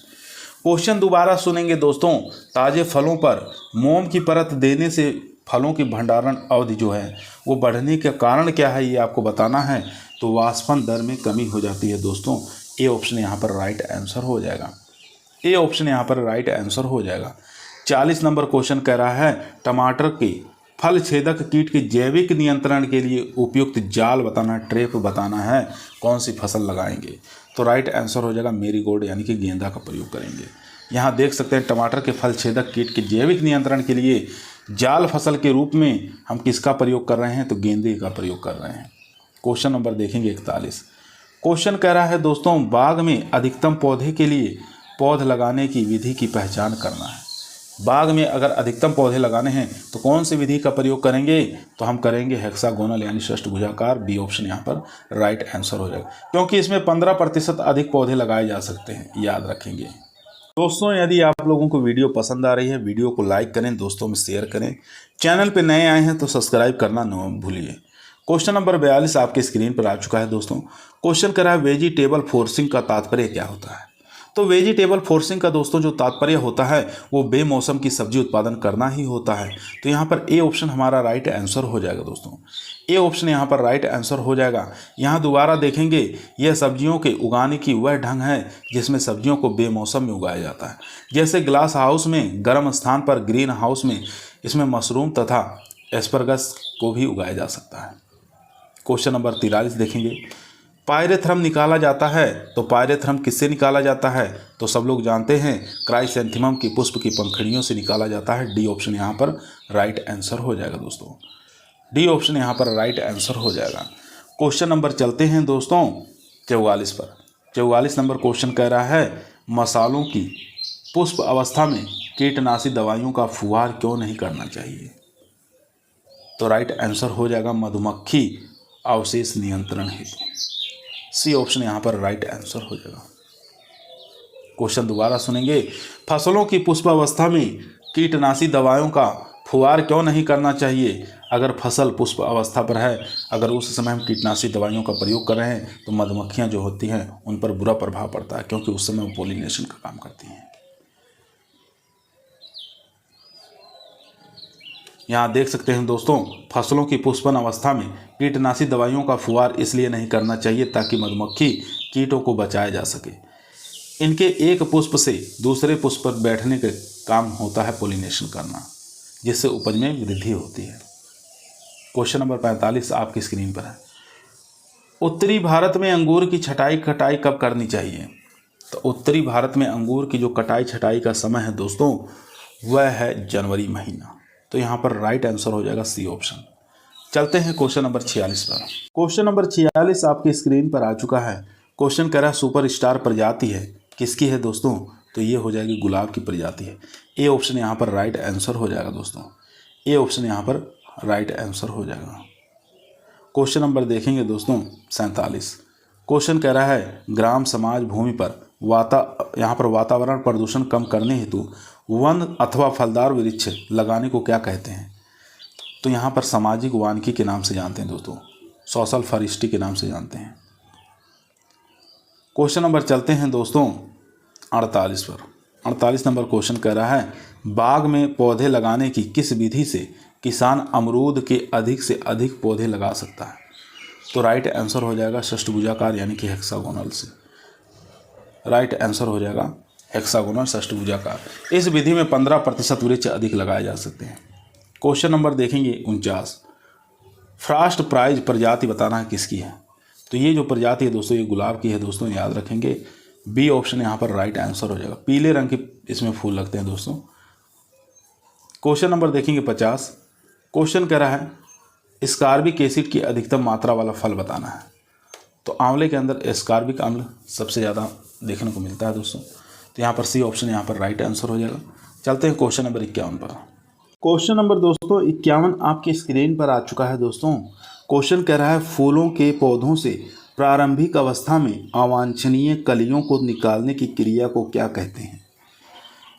क्वेश्चन दोबारा सुनेंगे दोस्तों। ताजे फलों पर मोम की परत देने से फलों की भंडारण अवधि जो है वो बढ़ने का कारण क्या है, ये आपको बताना है। तो वाष्पन दर में कमी हो जाती है दोस्तों। ए ऑप्शन यहाँ पर राइट आंसर हो जाएगा। ए ऑप्शन यहाँ पर राइट आंसर हो जाएगा। 40 नंबर क्वेश्चन कह रहा है टमाटर के फल छेदक कीट के जैविक नियंत्रण के लिए उपयुक्त जाल बताना, ट्रैप बताना है, कौन सी फसल लगाएंगे? तो राइट आंसर हो जाएगा मेरीगोल्ड यानी कि गेंदा का प्रयोग करेंगे। यहाँ देख सकते हैं टमाटर के फल छेदक कीट के जैविक नियंत्रण के लिए जाल फसल के रूप में हम किसका प्रयोग कर रहे हैं? तो गेंदे का प्रयोग कर रहे हैं। क्वेश्चन नंबर देखेंगे 41। क्वेश्चन कह रहा है दोस्तों बाग में अधिकतम पौधे के लिए पौध लगाने की विधि की पहचान करना है। बाग में अगर अधिकतम पौधे लगाने हैं तो कौन सी विधि का प्रयोग करेंगे? तो हम करेंगे हेक्सागोनल यानी षष्ठभुजाकार। बी ऑप्शन यहाँ पर राइट आंसर हो जाएगा क्योंकि इसमें 15% अधिक पौधे लगाए जा सकते हैं, याद रखेंगे। दोस्तों, यदि आप लोगों को वीडियो पसंद आ रही है, वीडियो को लाइक करें, दोस्तों में शेयर करें। चैनल पर नए आए हैं तो सब्सक्राइब करना न भूलिए। क्वेश्चन नंबर 42 आपके स्क्रीन पर आ चुका है दोस्तों। क्वेश्चन करा है वेजिटेबल फोर्सिंग का तात्पर्य क्या होता है? तो वेजिटेबल फोर्सिंग का दोस्तों जो तात्पर्य होता है वो बेमौसम की सब्जी उत्पादन करना ही होता है। तो यहाँ पर ए ऑप्शन हमारा राइट आंसर हो जाएगा दोस्तों। ए ऑप्शन यहाँ पर राइट आंसर हो जाएगा। यहाँ दोबारा देखेंगे, यह सब्जियों के उगाने की वह ढंग है जिसमें सब्जियों को बेमौसम में उगाया जाता है। जैसे ग्लास हाउस में गर्म स्थान पर, ग्रीन हाउस में इसमें मशरूम तथा एस्परगस को भी उगाया जा सकता है। क्वेश्चन नंबर 43 देखेंगे, पायरेथ्रम निकाला जाता है। तो पायरेथ्रम किससे निकाला जाता है? तो सब लोग जानते हैं क्राइसैंथेमम की पुष्प की पंखुड़ियों से निकाला जाता है। डी ऑप्शन यहाँ पर राइट आंसर हो जाएगा दोस्तों। डी ऑप्शन यहाँ पर राइट आंसर हो जाएगा। क्वेश्चन नंबर चलते हैं दोस्तों 44 पर। 44 नंबर क्वेश्चन कह रहा है, मसालों की पुष्प अवस्था में कीटनाशी दवाइयों का फुहार क्यों नहीं करना चाहिए? तो राइट आंसर हो जाएगा मधुमक्खी अवशेष नियंत्रण हेतु। सी ऑप्शन यहाँ पर राइट आंसर हो जाएगा। क्वेश्चन दोबारा सुनेंगे, फसलों की पुष्प अवस्था में कीटनाशी दवाओं का फुहार क्यों नहीं करना चाहिए? अगर फसल पुष्प अवस्था पर है, अगर उस समय हम कीटनाशी दवाइयों का प्रयोग कर रहे हैं तो मधुमक्खियां जो होती हैं उन पर बुरा प्रभाव पड़ता है, क्योंकि उस समय वो पोलिनेशन का काम करती हैं। यहाँ देख सकते हैं दोस्तों, फसलों की पुष्पन अवस्था में कीटनाशी दवाइयों का फुहार इसलिए नहीं करना चाहिए ताकि मधुमक्खी कीटों को बचाया जा सके। इनके एक पुष्प से दूसरे पुष्प पर बैठने का काम होता है पोलिनेशन करना, जिससे उपज में वृद्धि होती है। क्वेश्चन नंबर 45 आपकी स्क्रीन पर है, उत्तरी भारत में अंगूर की कटाई कब करनी चाहिए? तो उत्तरी भारत में अंगूर की जो छटाई का समय है दोस्तों, वह है जनवरी महीना। तो यहाँ पर राइट आंसर हो जाएगा सी ऑप्शन। चलते हैं क्वेश्चन नंबर 46 पर। क्वेश्चन नंबर 46 आपकी स्क्रीन पर आ चुका है। क्वेश्चन कह रहा है, सुपर स्टार प्रजाति है, किसकी है दोस्तों? तो ये हो जाएगी गुलाब की प्रजाति है। ए ऑप्शन यहाँ पर राइट आंसर हो जाएगा दोस्तों। ए ऑप्शन यहाँ पर राइट आंसर हो जाएगा। क्वेश्चन नंबर देखेंगे दोस्तों 47। क्वेश्चन कह रहा है, ग्राम समाज भूमि पर यहाँ पर वातावरण प्रदूषण कम करने हेतु वन अथवा फलदार वृक्ष लगाने को क्या कहते हैं? तो यहाँ पर सामाजिक वानिकी के नाम से जानते हैं दोस्तों, सोशल फॉरेस्ट्री के नाम से जानते हैं। क्वेश्चन नंबर चलते हैं दोस्तों 48 पर। 48 नंबर क्वेश्चन कह रहा है, बाग में पौधे लगाने की किस विधि से किसान अमरूद के अधिक से अधिक पौधे लगा सकता है? तो राइट आंसर हो जाएगा षष्ठभुजाकार यानी कि हेक्सागोनल से। राइट आंसर हो जाएगा हेक्सागोनल षष्ठभुजाकार। इस विधि में 15% वृक्ष अधिक लगाए जा सकते हैं। क्वेश्चन नंबर देखेंगे 49। फ्रॉस्ट प्राइज प्रजाति बताना है किसकी है? तो ये जो प्रजाति है दोस्तों, ये गुलाब की है दोस्तों, याद रखेंगे। बी ऑप्शन यहाँ पर राइट आंसर हो जाएगा। पीले रंग के इसमें फूल लगते हैं दोस्तों। क्वेश्चन नंबर देखेंगे 50। क्वेश्चन कह रहा है, एस्कॉर्बिक एसिड की अधिकतम मात्रा वाला फल बताना है। तो आंवले के अंदर एस्कॉर्बिक अम्ल सबसे ज़्यादा देखने को मिलता है दोस्तों। तो यहाँ पर सी ऑप्शन यहाँ पर राइट आंसर हो जाएगा। चलते हैं क्वेश्चन नंबर 51 पर। क्वेश्चन नंबर दोस्तों 51 आपकी स्क्रीन पर आ चुका है दोस्तों। क्वेश्चन कह रहा है, फूलों के पौधों से प्रारंभिक अवस्था में अवांछनीय कलियों को निकालने की क्रिया को क्या कहते हैं?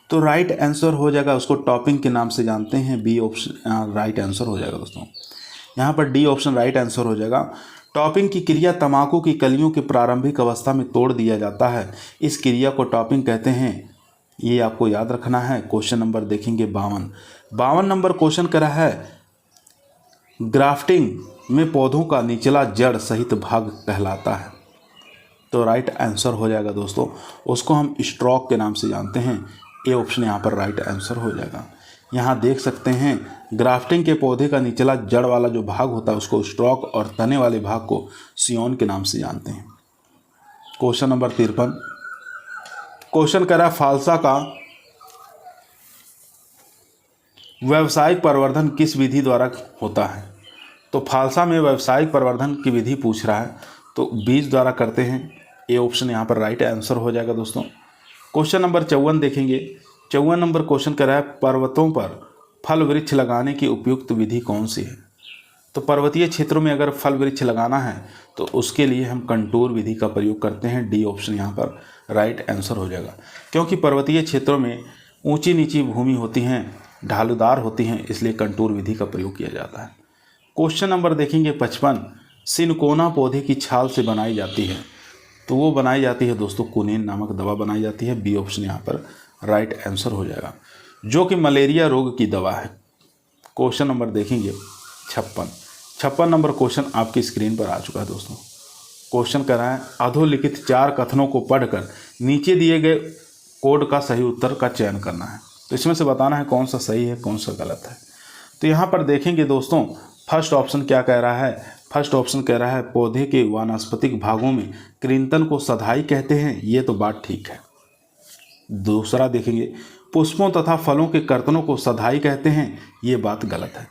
तो राइट आंसर हो जाएगा, उसको टॉपिंग के नाम से जानते हैं। बी ऑप्शन राइट आंसर हो जाएगा दोस्तों। यहाँ पर डी ऑप्शन राइट आंसर हो जाएगा। टॉपिंग की क्रिया तंबाकू की कलियों की प्रारंभिक अवस्था में तोड़ दिया जाता है, इस क्रिया को टॉपिंग कहते हैं। ये आपको याद रखना है। क्वेश्चन नंबर देखेंगे 52 नंबर क्वेश्चन करा है, ग्राफ्टिंग में पौधों का निचला जड़ सहित भाग कहलाता है। तो राइट आंसर हो जाएगा दोस्तों, उसको हम स्ट्रोक के नाम से जानते हैं। ए ऑप्शन यहाँ पर राइट आंसर हो जाएगा। यहाँ देख सकते हैं, ग्राफ्टिंग के पौधे का निचला जड़ वाला जो भाग होता है उसको स्ट्रोक और तने वाले भाग को सियोन के नाम से जानते हैं। Question number 53। क्वेश्चन कह रहा है, फालसा का व्यावसायिक प्रवर्धन किस विधि द्वारा होता है? तो फालसा में व्यावसायिक प्रवर्धन की विधि पूछ रहा है, तो बीज द्वारा करते हैं। ए ऑप्शन यहाँ पर राइट आंसर हो जाएगा दोस्तों। क्वेश्चन नंबर 54 देखेंगे। 54 नंबर क्वेश्चन कर रहा है, पर्वतों पर फल वृक्ष लगाने की उपयुक्त विधि कौन सी है? तो पर्वतीय क्षेत्रों में अगर फल वृक्ष लगाना है तो उसके लिए हम कंटूर विधि का प्रयोग करते हैं। डी ऑप्शन यहाँ पर राइट आंसर हो जाएगा, क्योंकि पर्वतीय क्षेत्रों में ऊंची नीची भूमि होती हैं, ढालूदार होती हैं, इसलिए कंटूर विधि का प्रयोग किया जाता है। क्वेश्चन नंबर देखेंगे 55। सिनकोना पौधे की छाल से बनाई जाती है। तो वो बनाई जाती है दोस्तों, कुनिन नामक दवा बनाई जाती है। बी ऑप्शन यहाँ पर राइट आंसर हो जाएगा, जो कि मलेरिया रोग की दवा है। क्वेश्चन नंबर देखेंगे 56 नंबर क्वेश्चन आपकी स्क्रीन पर आ चुका है दोस्तों। क्वेश्चन कह रहा है अधोलिखित 4 कथनों को पढ़कर नीचे दिए गए कोड का सही उत्तर का चयन करना है। तो इसमें से बताना है कौन सा सही है कौन सा गलत है। तो यहाँ पर देखेंगे दोस्तों, फर्स्ट ऑप्शन क्या कह रहा है? फर्स्ट ऑप्शन कह रहा है पौधे के वानस्पतिक भागों में कृंतन को सधाई कहते हैं, ये तो बात ठीक है। दूसरा देखेंगे पुष्पों तथा फलों के कर्तनों को सधाई कहते हैं, ये बात गलत है।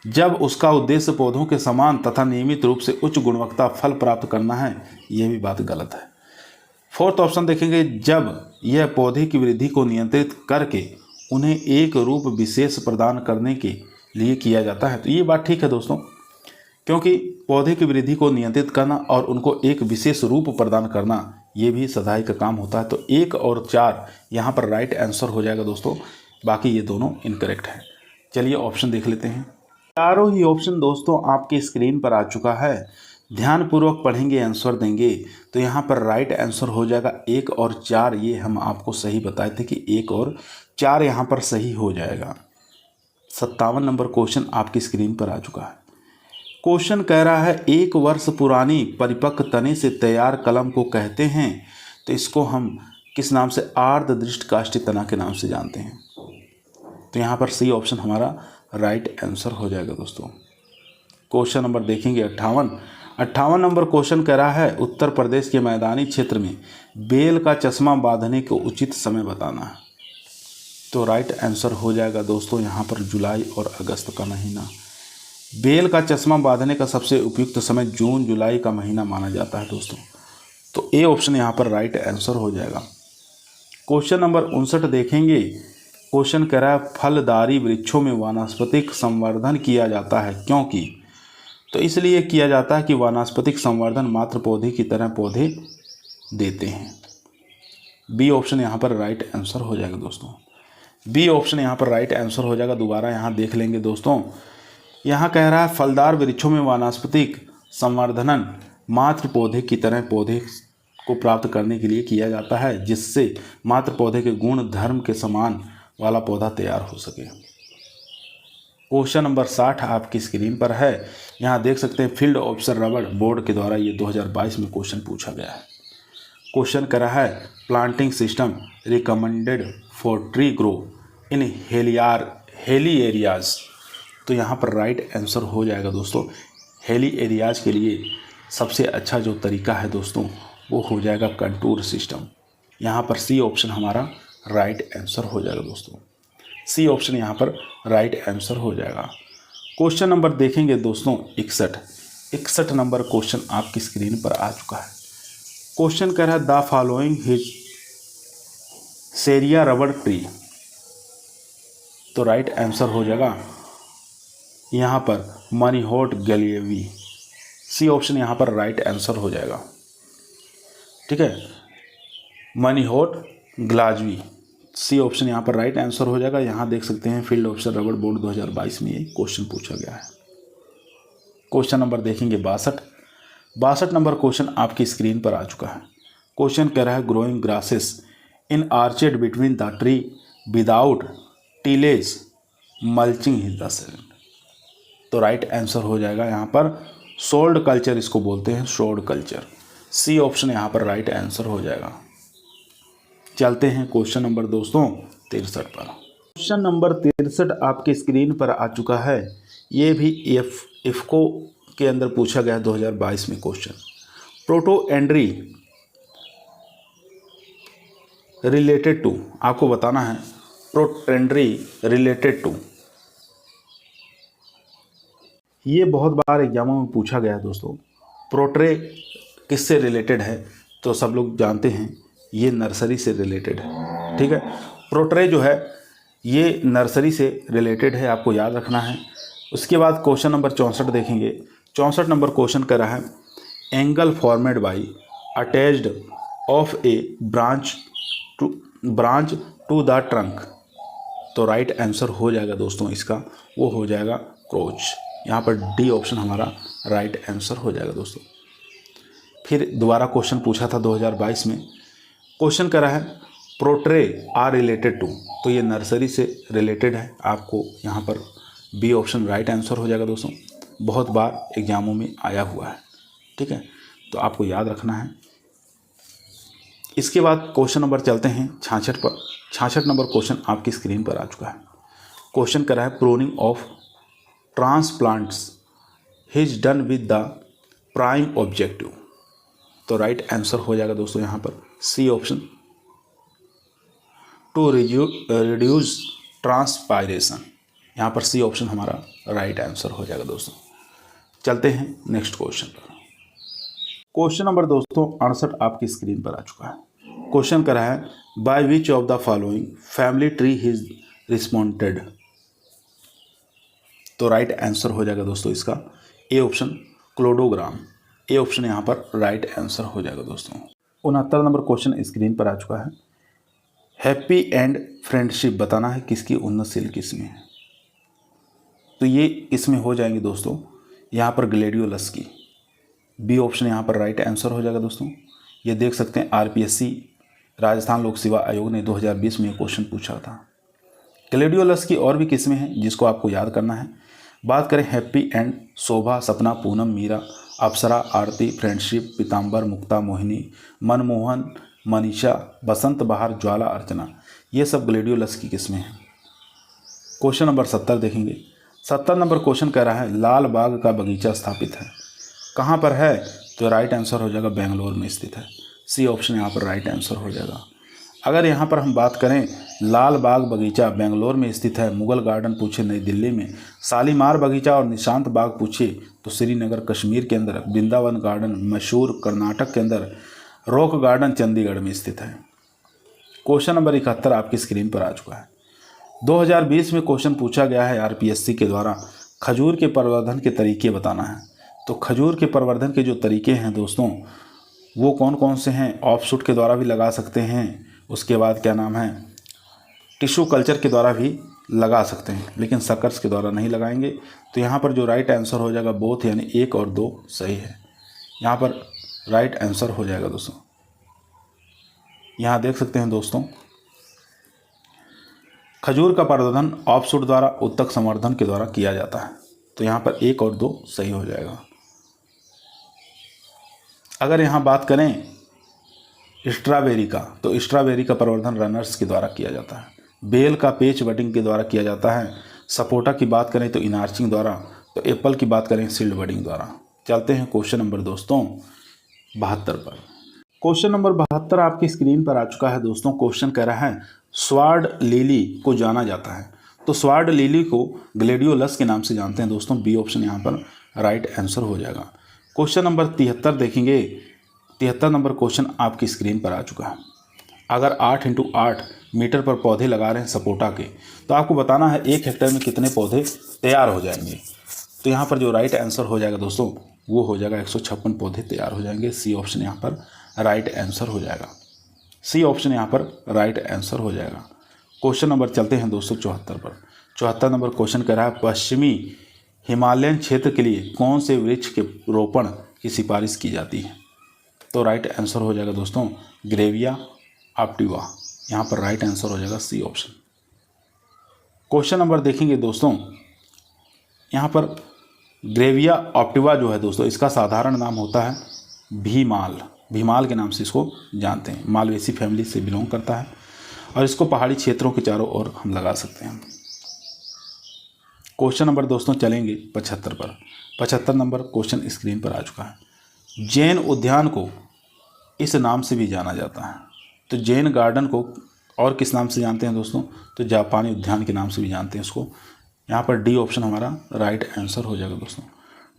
जब उसका उद्देश्य पौधों के समान तथा नियमित रूप से उच्च गुणवत्ता फल प्राप्त करना है, ये भी बात गलत है। फोर्थ ऑप्शन देखेंगे जब यह पौधे की वृद्धि को नियंत्रित करके उन्हें एक रूप विशेष प्रदान करने के लिए किया जाता है, तो ये बात ठीक है दोस्तों, क्योंकि पौधे की वृद्धि को नियंत्रित करना और उनको एक विशेष रूप प्रदान करना ये भी सधाई का काम होता है। तो 1 और 4 यहाँ पर राइट आंसर हो जाएगा दोस्तों, बाकी ये दोनों इनकरेक्ट है। चलिए ऑप्शन देख लेते हैं। चारों ही ऑप्शन दोस्तों आपकी स्क्रीन पर आ चुका है, ध्यानपूर्वक पढ़ेंगे आंसर देंगे तो यहाँ पर राइट आंसर हो जाएगा 1 और 4। ये हम आपको सही बताए थे कि 1 और 4 यहाँ पर सही हो जाएगा। 57 नंबर क्वेश्चन आपकी स्क्रीन पर आ चुका है। क्वेश्चन कह रहा है 1 वर्ष पुरानी परिपक्व तने से तैयार कलम को कहते हैं, तो इसको हम किस नाम से? आर्द्र दृष्ट काष्ठी तना के नाम से जानते हैं। तो यहाँ पर सी ऑप्शन हमारा राइट आंसर हो जाएगा दोस्तों। क्वेश्चन नंबर देखेंगे 58 नंबर क्वेश्चन कह रहा है उत्तर प्रदेश के मैदानी क्षेत्र में बेल का चश्मा बांधने को उचित समय बताना है। तो राइट आंसर हो जाएगा दोस्तों यहाँ पर जुलाई और अगस्त का महीना। बेल का चश्मा बांधने का सबसे उपयुक्त समय जून जुलाई का महीना माना जाता है दोस्तों। तो ए ऑप्शन यहाँ पर राइट आंसर हो जाएगा। क्वेश्चन नंबर 59 देखेंगे। क्वेश्चन कह रहा है फलदारी वृक्षों में वानस्पतिक संवर्धन किया जाता है क्योंकि? तो इसलिए किया जाता है कि वानस्पतिक संवर्धन मात्र पौधे की तरह पौधे देते हैं। बी ऑप्शन यहाँ पर राइट आंसर हो जाएगा दोस्तों। बी ऑप्शन यहाँ पर राइट आंसर हो जाएगा। दोबारा यहाँ देख लेंगे दोस्तों, यहाँ कह रहा है फलदार वृक्षों में वानस्पतिक संवर्धन मात्र पौधे की तरह पौधे को प्राप्त करने के लिए किया जाता है, जिससे मात्र पौधे के गुण धर्म के समान वाला पौधा तैयार हो सके। क्वेश्चन नंबर 60 आपकी स्क्रीन पर है। यहाँ देख सकते हैं फील्ड ऑफिसर रबड़ बोर्ड के द्वारा ये 2022 में क्वेश्चन पूछा गया है। क्वेश्चन कर रहा है planting system recommended for tree grow in hilly areas. तो यहाँ पर राइट आंसर हो जाएगा दोस्तों। हेली एरियाज के लिए सबसे अच्छा जो तरीका है दोस्तों वो हो जाएगा कंटूर सिस्टम। यहाँ पर सी ऑप्शन हमारा राइट आंसर हो जाएगा दोस्तों। सी ऑप्शन यहाँ पर राइट आंसर हो जाएगा। क्वेश्चन नंबर देखेंगे दोस्तों 61 नंबर क्वेश्चन आपकी स्क्रीन पर आ चुका है। क्वेश्चन कह रहा है द फॉलोइंग हिज सेरिया रबड़ ट्री। तो राइट आंसर हो जाएगा यहाँ पर मनीहोट गैलिएवी। सी ऑप्शन यहाँ पर राइट आंसर हो जाएगा। ठीक है, मनीहोट ग्लाजवी। सी ऑप्शन यहाँ पर राइट आंसर हो जाएगा। यहाँ देख सकते हैं फील्ड ऑफिसर रबड़ बोर्ड 2022 में ये क्वेश्चन पूछा गया है। क्वेश्चन नंबर देखेंगे 62 नंबर क्वेश्चन आपकी स्क्रीन पर आ चुका है। क्वेश्चन कह रहा है growing grasses in orchard between the tree without tillage mulching is the same. तो राइट आंसर हो जाएगा यहाँ पर सोल्ड कल्चर, इसको बोलते हैं सोल्ड कल्चर। सी ऑप्शन यहाँ पर राइट आंसर हो जाएगा। चलते हैं क्वेश्चन नंबर दोस्तों 63 पर। क्वेश्चन नंबर 63 आपके स्क्रीन पर आ चुका है। ये भी इफ्को के अंदर पूछा गया है 2022 में क्वेश्चन। प्रोटोएंड्री रिलेटेड टू, आपको बताना है प्रोटोएंड्री रिलेटेड टू। ये बहुत बार एग्जामों में पूछा गया है दोस्तों। प्रोट्रे किससे रिलेटेड है? तो सब लोग जानते हैं ये नर्सरी से रिलेटेड है। ठीक है, प्रोट्रे जो है ये नर्सरी से रिलेटेड है, आपको याद रखना है। उसके बाद क्वेश्चन नंबर 64 देखेंगे। 64 नंबर क्वेश्चन कर रहा है angle formed by attached of a branch to the trunk. तो राइट आंसर हो जाएगा दोस्तों इसका, वो हो जाएगा क्रोच। यहाँ पर डी ऑप्शन हमारा राइट आंसर हो जाएगा दोस्तों। फिर दोबारा क्वेश्चन पूछा था 2022 में। क्वेश्चन करा है प्रोट्रे आर रिलेटेड टू, तो ये नर्सरी से रिलेटेड है। आपको यहाँ पर बी ऑप्शन राइट आंसर हो जाएगा दोस्तों, बहुत बार एग्जामों में आया हुआ है, ठीक है, तो आपको याद रखना है। इसके बाद क्वेश्चन नंबर चलते हैं 66 पर। 66 नंबर क्वेश्चन आपकी स्क्रीन पर आ चुका है। क्वेश्चन करा है pruning of transplants is done with the prime objective, तो राइट आंसर हो जाएगा दोस्तों यहाँ पर C option, to reduce transpiration. यहाँ पर सी ऑप्शन हमारा राइट आंसर हो जाएगा दोस्तों। चलते हैं नेक्स्ट क्वेश्चन पर। क्वेश्चन नंबर दोस्तों 68 आपकी स्क्रीन पर आ चुका है। क्वेश्चन करा है by which of the following family tree is responded, तो राइट आंसर हो जाएगा दोस्तों इसका ए ऑप्शन क्लोडोग्राम। ए ऑप्शन यहाँ पर राइट आंसर हो जाएगा दोस्तों। 69 नंबर क्वेश्चन स्क्रीन पर आ चुका है। हैप्पी एंड फ्रेंडशिप बताना है किसकी उन्नतशील किस्में है, तो ये किस्में हो जाएंगी दोस्तों यहाँ पर ग्लेडियोलस की। बी ऑप्शन यहाँ पर राइट आंसर हो जाएगा दोस्तों। ये देख सकते हैं आरपीएससी राजस्थान लोक सेवा आयोग ने 2020 में क्वेश्चन पूछा था। ग्लेडियोलस की और भी किस्में हैं जिसको आपको याद करना है। बात करें हैप्पी एंड, शोभा, सपना, पूनम, मीरा, अप्सरा, आरती, फ्रेंडशिप, पीताम्बर, मुक्ता, मोहिनी, मनमोहन, मनीषा, बसंत बहार, ज्वाला, अर्चना, ये सब ग्लेडियोलस की किस्में हैं। क्वेश्चन नंबर 70 देखेंगे। 70 नंबर क्वेश्चन कह रहा है लाल बाग का बगीचा स्थापित है, कहाँ पर है, तो राइट आंसर हो जाएगा बेंगलोर में स्थित है। सी ऑप्शन यहाँ पर राइट आंसर हो जाएगा। अगर यहाँ पर हम बात करें लाल बाग बगीचा बेंगलोर में स्थित है, मुगल गार्डन पूछे नई दिल्ली में, शालीमार बगीचा और निशांत बाग पूछे तो श्रीनगर कश्मीर के अंदर, वृंदावन गार्डन मैसूर कर्नाटक के अंदर, रॉक गार्डन चंडीगढ़ में स्थित है। क्वेश्चन नंबर 71 आपकी स्क्रीन पर आ चुका है। 2020 में क्वेश्चन पूछा गया है आरपीएससी के द्वारा खजूर के प्रवर्धन के तरीके बताना है, तो खजूर के प्रवर्धन के जो तरीके हैं दोस्तों वो कौन कौन से हैं। ऑफशूट के द्वारा भी लगा सकते हैं, उसके बाद क्या नाम है टिश्यू कल्चर के द्वारा भी लगा सकते हैं, लेकिन सकर्स के द्वारा नहीं लगाएंगे। तो यहाँ पर जो राइट आंसर हो जाएगा बोथ, यानी 1 और 2 सही है। यहाँ पर राइट आंसर हो जाएगा दोस्तों। यहाँ देख सकते हैं दोस्तों खजूर का प्रवर्धन ऑफशूट द्वारा उत्तक संवर्धन के द्वारा किया जाता है, तो यहाँ पर 1 और 2 सही हो जाएगा। अगर यहाँ बात करें स्ट्रॉबेरी का, तो स्ट्रॉबेरी का प्रवर्धन रनर्स के द्वारा किया जाता है। बेल का पेच बडिंग के द्वारा किया जाता है। सपोटा की बात करें तो इनार्चिंग द्वारा, तो एप्पल की बात करें सील्ड बडिंग द्वारा। चलते हैं क्वेश्चन नंबर दोस्तों 72 पर। क्वेश्चन नंबर 72 आपकी स्क्रीन पर आ चुका है दोस्तों। क्वेश्चन कह रहा है स्वार्ड लिली को जाना जाता है, तो स्वार्ड लिली को ग्लेडियोलस के नाम से जानते हैं दोस्तों। बी ऑप्शन यहाँ पर राइट आंसर हो जाएगा। क्वेश्चन नंबर 73 देखेंगे। 73 नंबर क्वेश्चन आपकी स्क्रीन पर आ चुका है। अगर 8 × 8 मीटर पर पौधे लगा रहे हैं सपोटा के, तो आपको बताना है 1 हेक्टेयर में कितने पौधे तैयार हो जाएंगे। तो यहाँ पर जो राइट आंसर हो जाएगा दोस्तों वो हो जाएगा 156 पौधे तैयार हो जाएंगे। सी ऑप्शन यहाँ पर राइट आंसर हो जाएगा। सी ऑप्शन यहाँ पर राइट आंसर हो जाएगा। क्वेश्चन नंबर चलते हैं दोस्तों 74 पर। 74 नंबर क्वेश्चन कह रहा है पश्चिमी हिमालयन क्षेत्र के लिए कौन से वृक्ष के रोपण की सिफारिश की जाती है, तो राइट आंसर हो जाएगा दोस्तों ग्रेविया ऑप्टिवा। यहाँ पर राइट आंसर हो जाएगा सी ऑप्शन। क्वेश्चन नंबर देखेंगे दोस्तों, यहाँ पर ग्रेविया ऑप्टिवा जो है दोस्तों इसका साधारण नाम होता है भीमाल। भीमाल के नाम से इसको जानते हैं। मालवेसी फैमिली से बिलोंग करता है और इसको पहाड़ी क्षेत्रों के चारों ओर हम लगा सकते हैं। क्वेश्चन नंबर दोस्तों चलेंगे 75 पर। 75 नंबर क्वेश्चन स्क्रीन पर आ चुका है। जैन उद्यान को इस नाम से भी जाना जाता है, तो जैन गार्डन को और किस नाम से जानते हैं दोस्तों, तो जापानी उद्यान के नाम से भी जानते हैं इसको। यहाँ पर डी ऑप्शन हमारा राइट आंसर हो जाएगा दोस्तों।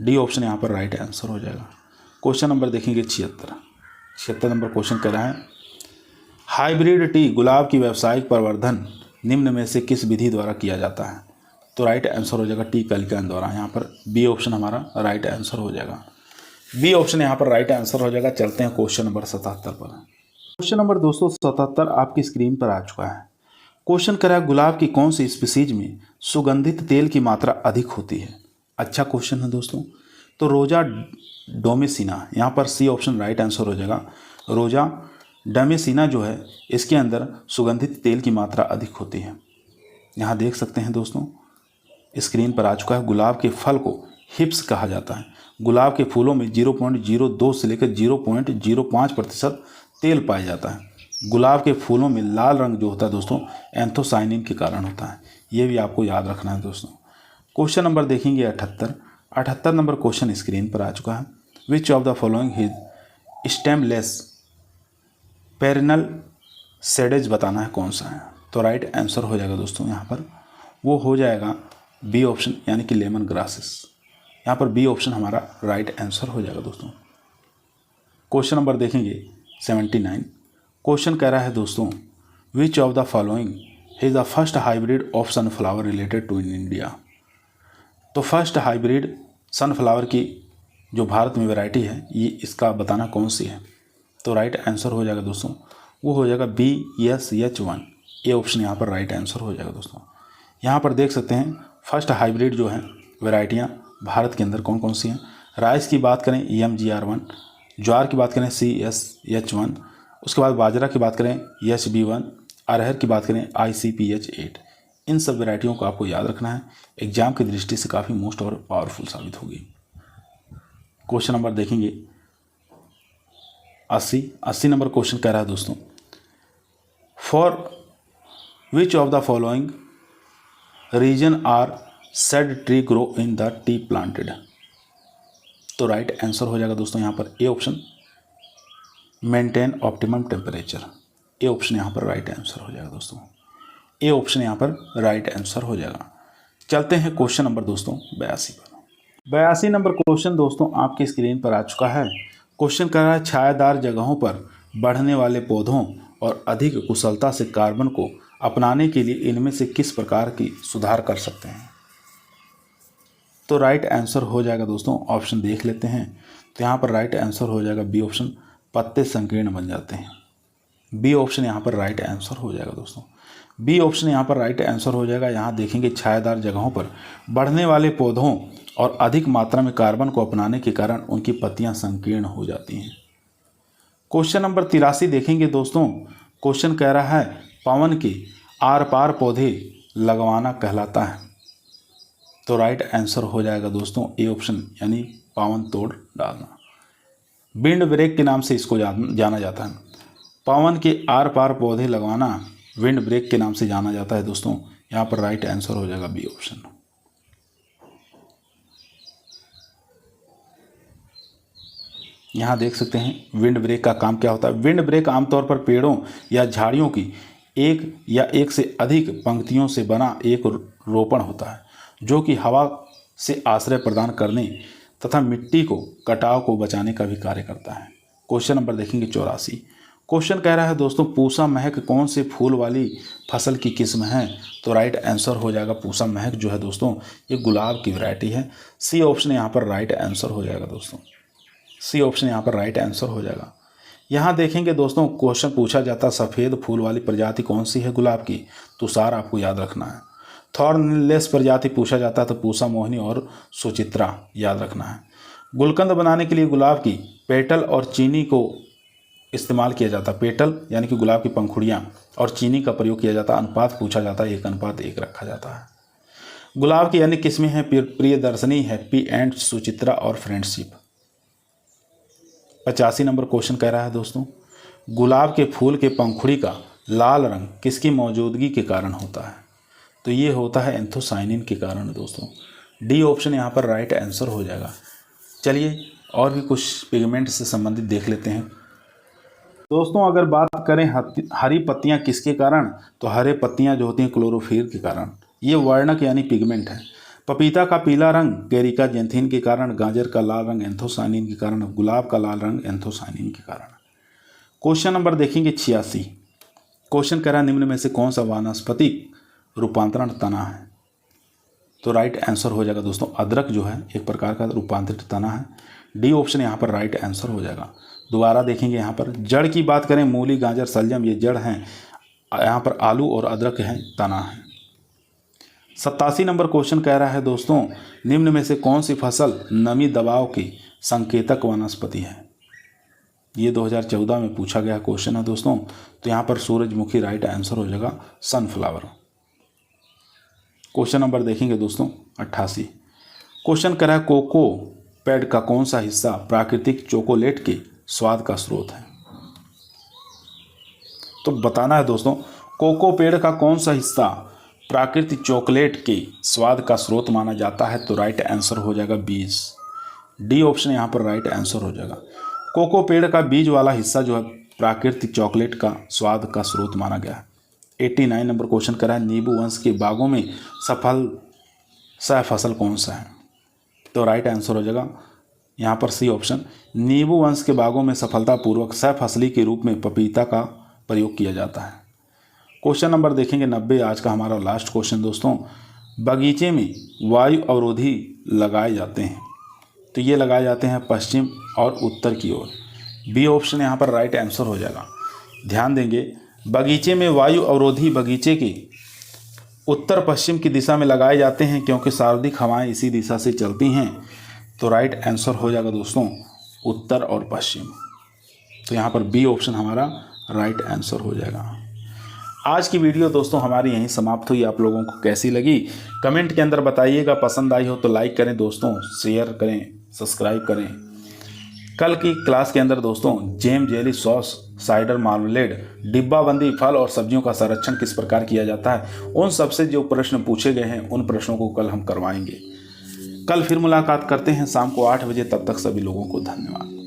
डी ऑप्शन यहाँ पर राइट आंसर हो जाएगा। क्वेश्चन नंबर देखेंगे 76 नंबर क्वेश्चन कह रहा है हाइब्रिड टी गुलाब की व्यावसायिक प्रवर्धन निम्न में से किस विधि द्वारा किया जाता है, तो राइट आंसर हो जाएगा टी कलिकान द्वारा। यहाँ पर बी ऑप्शन हमारा राइट आंसर हो जाएगा। बी ऑप्शन यहाँ पर राइट आंसर हो जाएगा। चलते हैं क्वेश्चन नंबर 77 पर। क्वेश्चन नंबर दोस्तों 77 आपकी स्क्रीन पर आ चुका है। क्वेश्चन करा गुलाब की कौन सी स्पीसीज में सुगंधित तेल की मात्रा अधिक होती है। अच्छा क्वेश्चन है दोस्तों। तो रोजा डोमेसिना, यहाँ पर सी ऑप्शन राइट आंसर हो जाएगा। रोजा डोमेसिना जो है इसके अंदर सुगंधित तेल की मात्रा अधिक होती है। यहाँ देख सकते हैं दोस्तों, स्क्रीन पर आ चुका है। गुलाब के फल को हिप्स कहा जाता है। गुलाब के फूलों में 0.02 से लेकर 0.05% तेल पाया जाता है। गुलाब के फूलों में लाल रंग जो होता है दोस्तों एंथोसाइनिन के कारण होता है। ये भी आपको याद रखना है दोस्तों। क्वेश्चन नंबर देखेंगे 78 नंबर क्वेश्चन स्क्रीन पर आ चुका है। Which of the following is stemless perennial sedges, बताना है कौन सा है। तो राइट आंसर हो जाएगा दोस्तों यहाँ पर, वो हो जाएगा बी ऑप्शन यानी कि लेमन ग्रासेस। यहाँ पर बी ऑप्शन हमारा राइट आंसर हो जाएगा दोस्तों। क्वेश्चन नंबर देखेंगे 79। क्वेश्चन कह रहा है दोस्तों which of the following is the first hybrid of sunflower related to in India. तो फर्स्ट हाइब्रिड सनफ्लावर की जो भारत में वैरायटी है ये इसका बताना कौन सी है। तो राइट आंसर हो जाएगा दोस्तों, वो हो जाएगा BSH1। ए ऑप्शन यहाँ पर राइट आंसर हो जाएगा दोस्तों। यहाँ पर देख सकते हैं फर्स्ट हाइब्रिड जो है वैरायटियाँ भारत के अंदर कौन कौन सी हैं। राइस की बात करें EMGR1, ज्वार की बात करें CSH1, उसके बाद बाजरा की बात करें SB1, अरहर की बात करें ICPH8। इन सब वैरायटियों को आपको याद रखना है, एग्जाम की दृष्टि से काफ़ी मोस्ट और पावरफुल साबित होगी। क्वेश्चन नंबर देखेंगे 80 नंबर क्वेश्चन कह रहा है दोस्तों for which of the following reason are shade tree grow in the tea planted. तो राइट आंसर हो जाएगा दोस्तों यहाँ पर A option maintain optimum temperature. A option यहाँ पर राइट आंसर हो जाएगा दोस्तों। ए ऑप्शन यहाँ पर राइट आंसर हो जाएगा। चलते हैं क्वेश्चन नंबर दोस्तों 82 पर। 82 नंबर क्वेश्चन दोस्तों आपकी स्क्रीन पर आ चुका है। क्वेश्चन कर रहा है छायादार जगहों पर बढ़ने वाले पौधों और अधिक कुशलता से कार्बन को अपनाने के लिए इनमें से किस प्रकार की सुधार कर सकते हैं। तो राइट आंसर हो जाएगा दोस्तों, ऑप्शन देख लेते हैं। तो यहाँ पर राइट आंसर हो जाएगा बी ऑप्शन, पत्ते संकीर्ण बन जाते हैं। बी ऑप्शन यहाँ पर राइट आंसर हो जाएगा दोस्तों। बी ऑप्शन यहाँ पर राइट आंसर हो जाएगा। यहाँ देखेंगे छायादार जगहों पर बढ़ने वाले पौधों और अधिक मात्रा में कार्बन को अपनाने के कारण उनकी पत्तियाँ संकीर्ण हो जाती हैं। क्वेश्चन नंबर 83 देखेंगे दोस्तों। क्वेश्चन कह रहा है पवन के आर पार पौधे लगवाना कहलाता है। तो राइट आंसर हो जाएगा दोस्तों ए ऑप्शन यानी पवन तोड़ डालना। विंड ब्रेक के नाम से इसको जाना जाता है। पवन के आर पार पौधे लगवाना विंड ब्रेक के नाम से जाना जाता है दोस्तों। यहाँ पर राइट आंसर हो जाएगा बी ऑप्शन। यहाँ देख सकते हैं विंड ब्रेक का काम क्या होता है। विंड ब्रेक आमतौर पर पेड़ों या झाड़ियों की एक या एक से अधिक पंक्तियों से बना एक रोपण होता है जो कि हवा से आश्रय प्रदान करने तथा मिट्टी को कटाव को बचाने का भी कार्य करता है। क्वेश्चन नंबर देखेंगे 84। क्वेश्चन कह रहा है दोस्तों पूसा महक कौन से फूल वाली फसल की किस्म है। तो राइट आंसर हो जाएगा पूसा महक जो है दोस्तों ये गुलाब की वैरायटी है। सी ऑप्शन यहाँ पर राइट आंसर हो जाएगा दोस्तों। सी ऑप्शन यहाँ पर राइट आंसर हो जाएगा। यहाँ देखेंगे दोस्तों क्वेश्चन पूछा जाता सफ़ेद फूल वाली प्रजाति कौन सी है गुलाब की। तुषार आपको याद रखना है। थॉर्नलेस प्रजाति पूछा जाता है तो पूसा मोहिनी और सुचित्रा याद रखना है। गुलकंद बनाने के लिए गुलाब की पेटल और चीनी को इस्तेमाल किया जाता है। पेटल यानी कि गुलाब की पंखुड़ियाँ और चीनी का प्रयोग किया जाता है। अनुपात पूछा जाता है 1:1 रखा जाता है। गुलाब की अन्य किस्में हैं प्रियदर्शनी, हैप्पी एंड, सुचित्रा और फ्रेंडशिप। 85 नंबर क्वेश्चन कह रहा है दोस्तों गुलाब के फूल के पंखुड़ी का लाल रंग किसकी मौजूदगी के कारण होता है। तो ये होता है एंथोसाइनिन के कारण दोस्तों। डी ऑप्शन यहाँ पर राइट आंसर हो जाएगा। चलिए और भी कुछ पिगमेंट से संबंधित देख लेते हैं दोस्तों। अगर बात करें हरी पत्तियाँ किसके कारण, तो हरे पत्तियाँ जो होती हैं क्लोरोफिल के कारण। ये वर्णक यानी पिगमेंट है। पपीता का पीला रंग कैरिका जेंथिन के कारण, गाजर का लाल रंग एंथोसाइनिन के कारण, गुलाब का लाल रंग एंथोसाइनिन के कारण। क्वेश्चन नंबर देखेंगे 86। क्वेश्चन कह रहा है निम्न में से कौन सा वानस्पतिक रूपांतरण तना है। तो राइट आंसर हो जाएगा दोस्तों अदरक जो है एक प्रकार का रूपांतरित तना है। डी ऑप्शन यहाँ पर राइट आंसर हो जाएगा। दोबारा देखेंगे यहाँ पर जड़ की बात करें मूली, गाजर, सलजम ये जड़ हैं। यहाँ पर आलू और अदरक है तना है। 87 नंबर क्वेश्चन कह रहा है दोस्तों निम्न में से कौन सी फसल नमी दबाव की संकेतक वनस्पति है? ये 2014 में पूछा गया क्वेश्चन है दोस्तों। तो यहाँ पर सूरजमुखी राइट आंसर हो जाएगा सनफ्लावर। क्वेश्चन नंबर देखेंगे दोस्तों 88। क्वेश्चन कह रहा है कोको पेड़ का कौन सा हिस्सा प्राकृतिक चॉकलेट के स्वाद का स्रोत है? तो बताना है दोस्तों, कोको पेड़ का कौन सा हिस्सा प्राकृतिक चॉकलेट के स्वाद का स्रोत माना जाता है? तो राइट आंसर हो जाएगा बीज। डी ऑप्शन यहाँ पर राइट आंसर हो जाएगा। कोको पेड़ का बीज वाला हिस्सा जो है प्राकृतिक चॉकलेट का स्वाद का स्रोत माना गया है। 89 नंबर क्वेश्चन करा है नींबू वंश के बागों में सह फसल कौन सा है? तो राइट आंसर हो जाएगा यहाँ पर सी ऑप्शन। नींबू वंश के बागों में सफलतापूर्वक सह फसली के रूप में पपीता का प्रयोग किया जाता है। क्वेश्चन नंबर देखेंगे 90, आज का हमारा लास्ट क्वेश्चन दोस्तों। बगीचे में वायु अवरोधी लगाए जाते हैं, तो ये लगाए जाते हैं पश्चिम और उत्तर की ओर। बी ऑप्शन यहाँ पर राइट आंसर हो जाएगा। ध्यान देंगे, बगीचे में वायु अवरोधी बगीचे के उत्तर पश्चिम की दिशा में लगाए जाते हैं क्योंकि सर्वाधिक हवाएं इसी दिशा से चलती हैं। तो राइट आंसर हो जाएगा दोस्तों उत्तर और पश्चिम। तो यहाँ पर बी ऑप्शन हमारा राइट आंसर हो जाएगा। आज की वीडियो दोस्तों हमारी यहीं समाप्त हुई। आप लोगों को कैसी लगी कमेंट के अंदर बताइएगा। पसंद आई हो तो लाइक करें दोस्तों, शेयर करें, सब्सक्राइब करें। कल की क्लास के अंदर दोस्तों jam, jelly, sauce, cider, marmalade, डिब्बाबंदी, फल और सब्जियों का संरक्षण किस प्रकार किया जाता है, उन सबसे जो प्रश्न पूछे गए हैं उन प्रश्नों को कल हम करवाएंगे। कल फिर मुलाकात करते हैं शाम को 8 बजे। तब तक सभी लोगों को धन्यवाद।